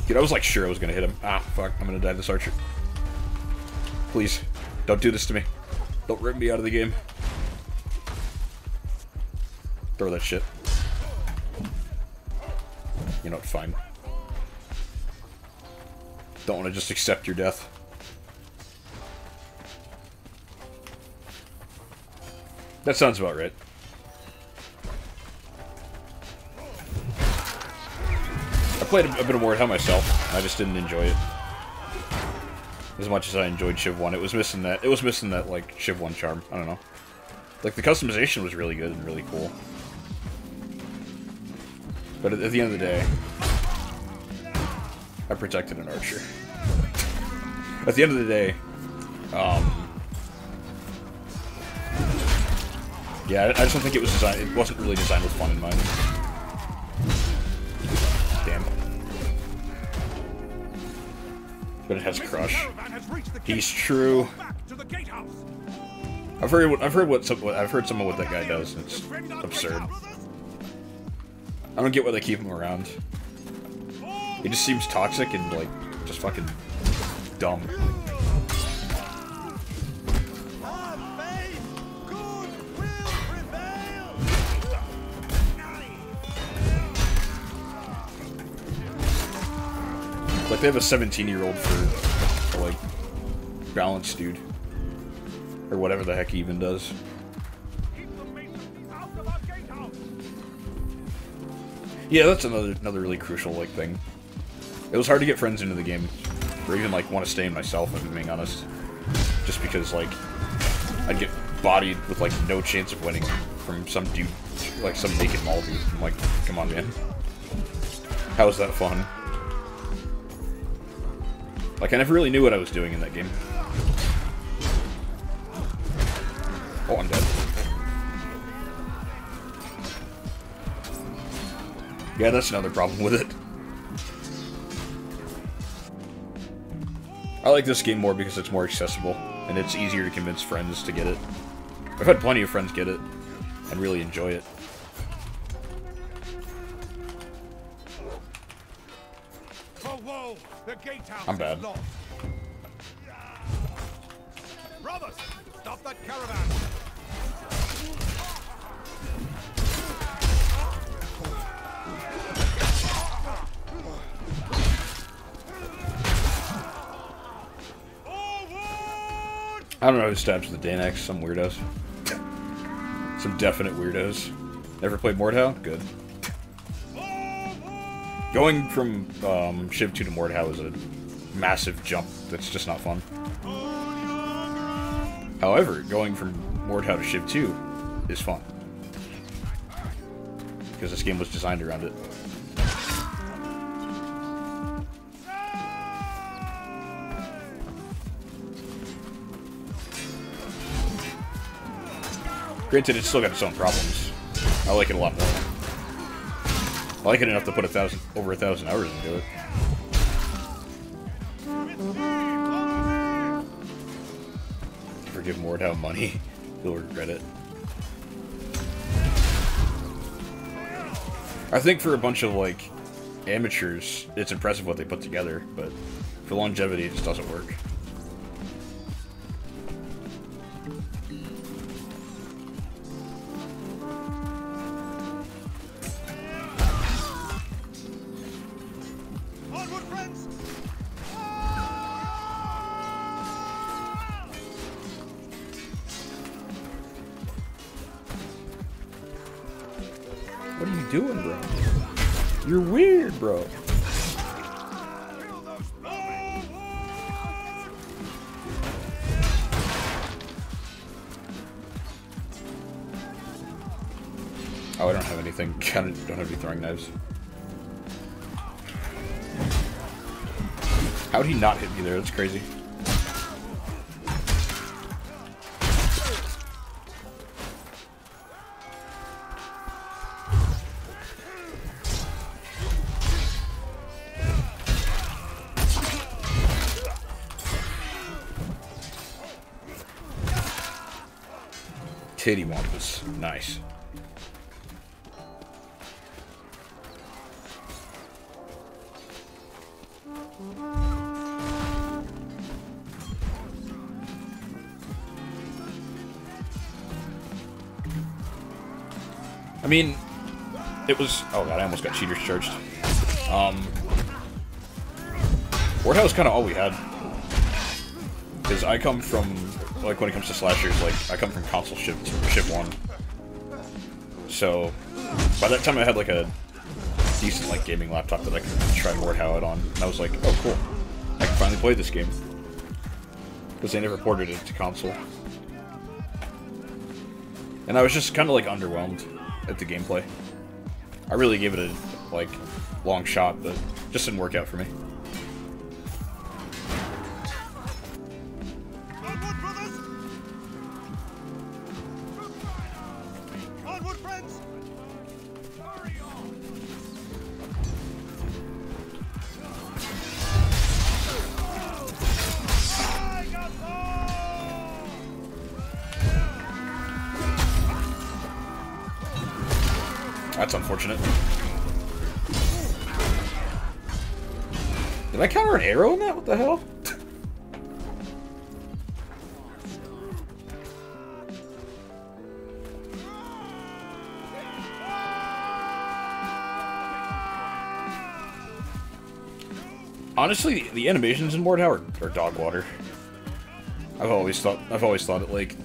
Dude, I was like sure I was gonna hit him. Ah, fuck. I'm gonna die to this archer. Please, don't do this to me. Don't rip me out of the game. Throw that shit. You know what, fine. Don't want to just accept your death. That sounds about right. I played a bit of Mordhau myself. I just didn't enjoy it as much as I enjoyed Civ 1. It was missing that. It was missing that like Civ 1 charm. I don't know. Like the customization was really good and really cool. But at the end of the day, I protected an archer. At the end of the day, yeah, I just don't think it was designed. It wasn't really designed with fun in mind. Damn. But it has Crush. He's true. I've heard some of what that guy does. It's absurd. I don't get why they keep him around. He just seems toxic and like just fucking dumb. Like they have a 17-year-old for like balance dude. Or whatever the heck he even does. Yeah, that's another really crucial like thing. It was hard to get friends into the game, or even like want to stay in myself, if I'm being honest. Just because like I'd get bodied with like no chance of winning from some dude, like some naked mall dude. I'm like, come on, man. How is that fun? Like I never really knew what I was doing in that game. Oh, I'm dead. Yeah, that's another problem with it. I like this game more because it's more accessible, and it's easier to convince friends to get it. I've had plenty of friends get it, and really enjoy it. I'm bad. Brothers, stop that caravan! I don't know who stabs with the Danax, some weirdos. Some definite weirdos. Never played Mordhau? Good. Going from Civ 2 to Mordhau is a massive jump that's just not fun. However, going from Mordhau to Civ 2 is fun. Because this game was designed around it. Granted, it's still got its own problems. I like it a lot more. I like it enough to put over 1,000 hours into it. Forgive Mordhau money. He'll regret it. I think for a bunch of, like, amateurs, it's impressive what they put together, but for longevity, it just doesn't work. What are you doing, bro? You're weird, bro. Oh, I don't have anything. I don't have any throwing knives. How'd he not hit me there? That's crazy. Titty Wampus. Nice. mean, it was... Oh god, I almost got cheaters charged. Warhouse was kind of all we had. Because I come from, like, when it comes to slashers, like, I come from console shift 1. So, by that time I had, like, a decent, like, gaming laptop that I could try Warhouse out on. And I was like, oh, cool. I can finally play this game. Because they never ported it to console. And I was just kind of, like, underwhelmed at the gameplay. I really gave it a, like, long shot, but it just didn't work out for me. That's unfortunate. Did I counter an arrow in that? What the hell? Honestly, the animations in Mordhau are dog water. I've always thought it, like,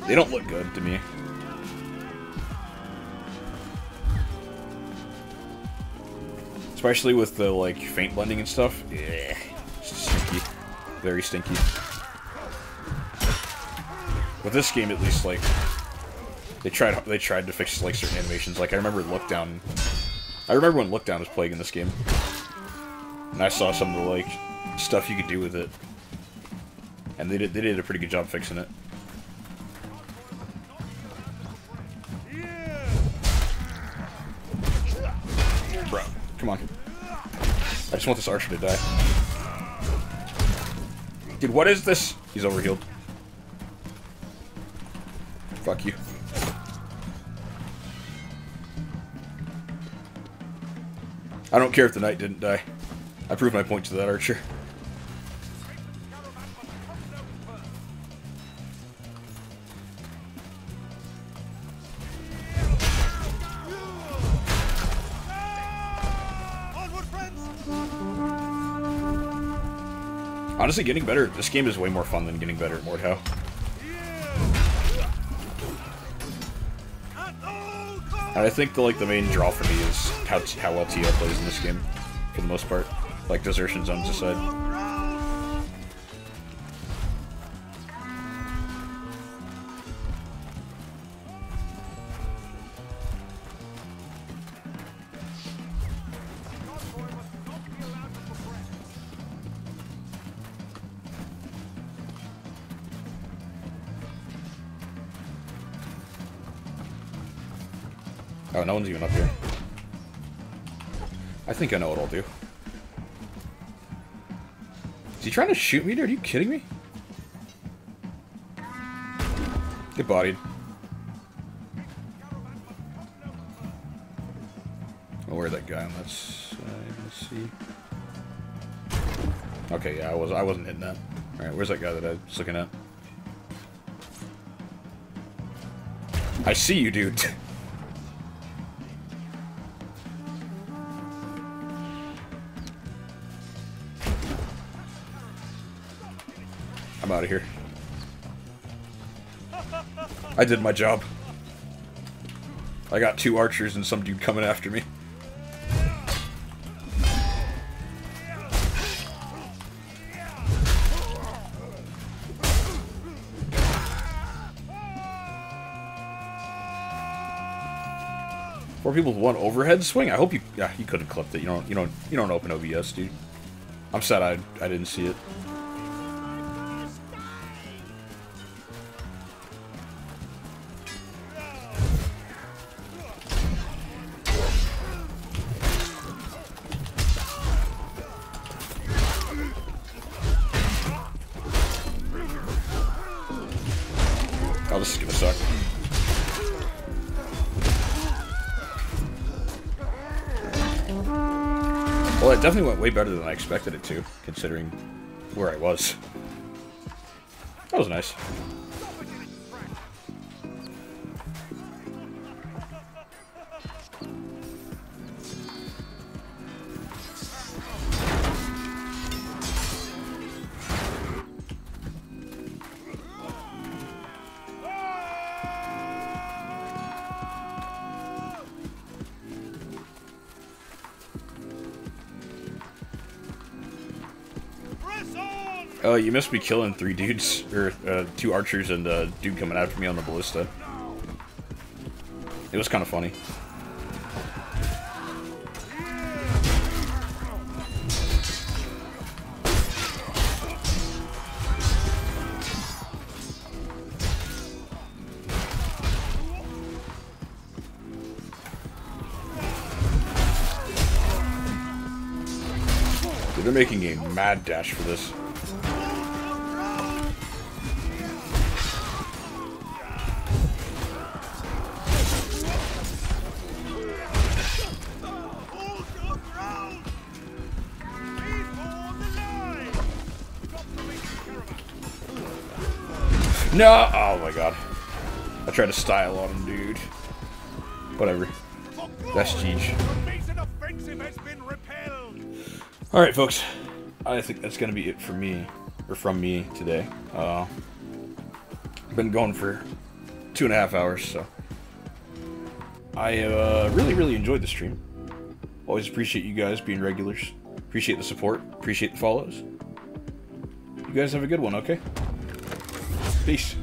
they don't look good to me. Especially with the, like, faint blending and stuff. Yeah, stinky. Very stinky. With this game, at least, like, they tried to fix, like, certain animations. Like, I remember Lookdown. I remember when Lookdown was playing in this game. And I saw some of the, like, stuff you could do with it. And they did a pretty good job fixing it. Bro. Come on. I just want this archer to die. Dude, what is this? He's overhealed. Fuck you. I don't care if the knight didn't die. I proved my point to that archer. Honestly, getting better. This game is way more fun than getting better at Mordhau. And I think the main draw for me is how well Tia plays in this game, for the most part. Like desertion zones aside. Oh, no one's even up here. I think I know what I'll do. Is he trying to shoot me, dude? Are you kidding me? Get bodied. Oh, where'd that guy on that side? Let's see. Okay, yeah, I wasn't hitting that. Alright, where's that guy that I was looking at? I see you, dude. I'm out of here. I did my job. I got 2 archers and some dude coming after me. Four people with 1 overhead swing. I hope you. Yeah, you could have clipped it. You don't open OBS, dude. I'm sad I didn't see it. Oh, this is gonna suck. Well, it definitely went way better than I expected it to, considering where I was. That was nice. Oh, you must be killing 3 dudes, or 2 archers and a dude coming after me on the ballista. It was kind of funny. Dude, they're making a mad dash for this. No! Oh my god. I tried to style on him, dude. Whatever. That's Jeej. Alright, folks. I think that's gonna be it for me, or from me today. Been going for 2.5 hours, so. I really enjoyed the stream. Always appreciate you guys being regulars. Appreciate the support. Appreciate the follows. You guys have a good one, okay? Peace.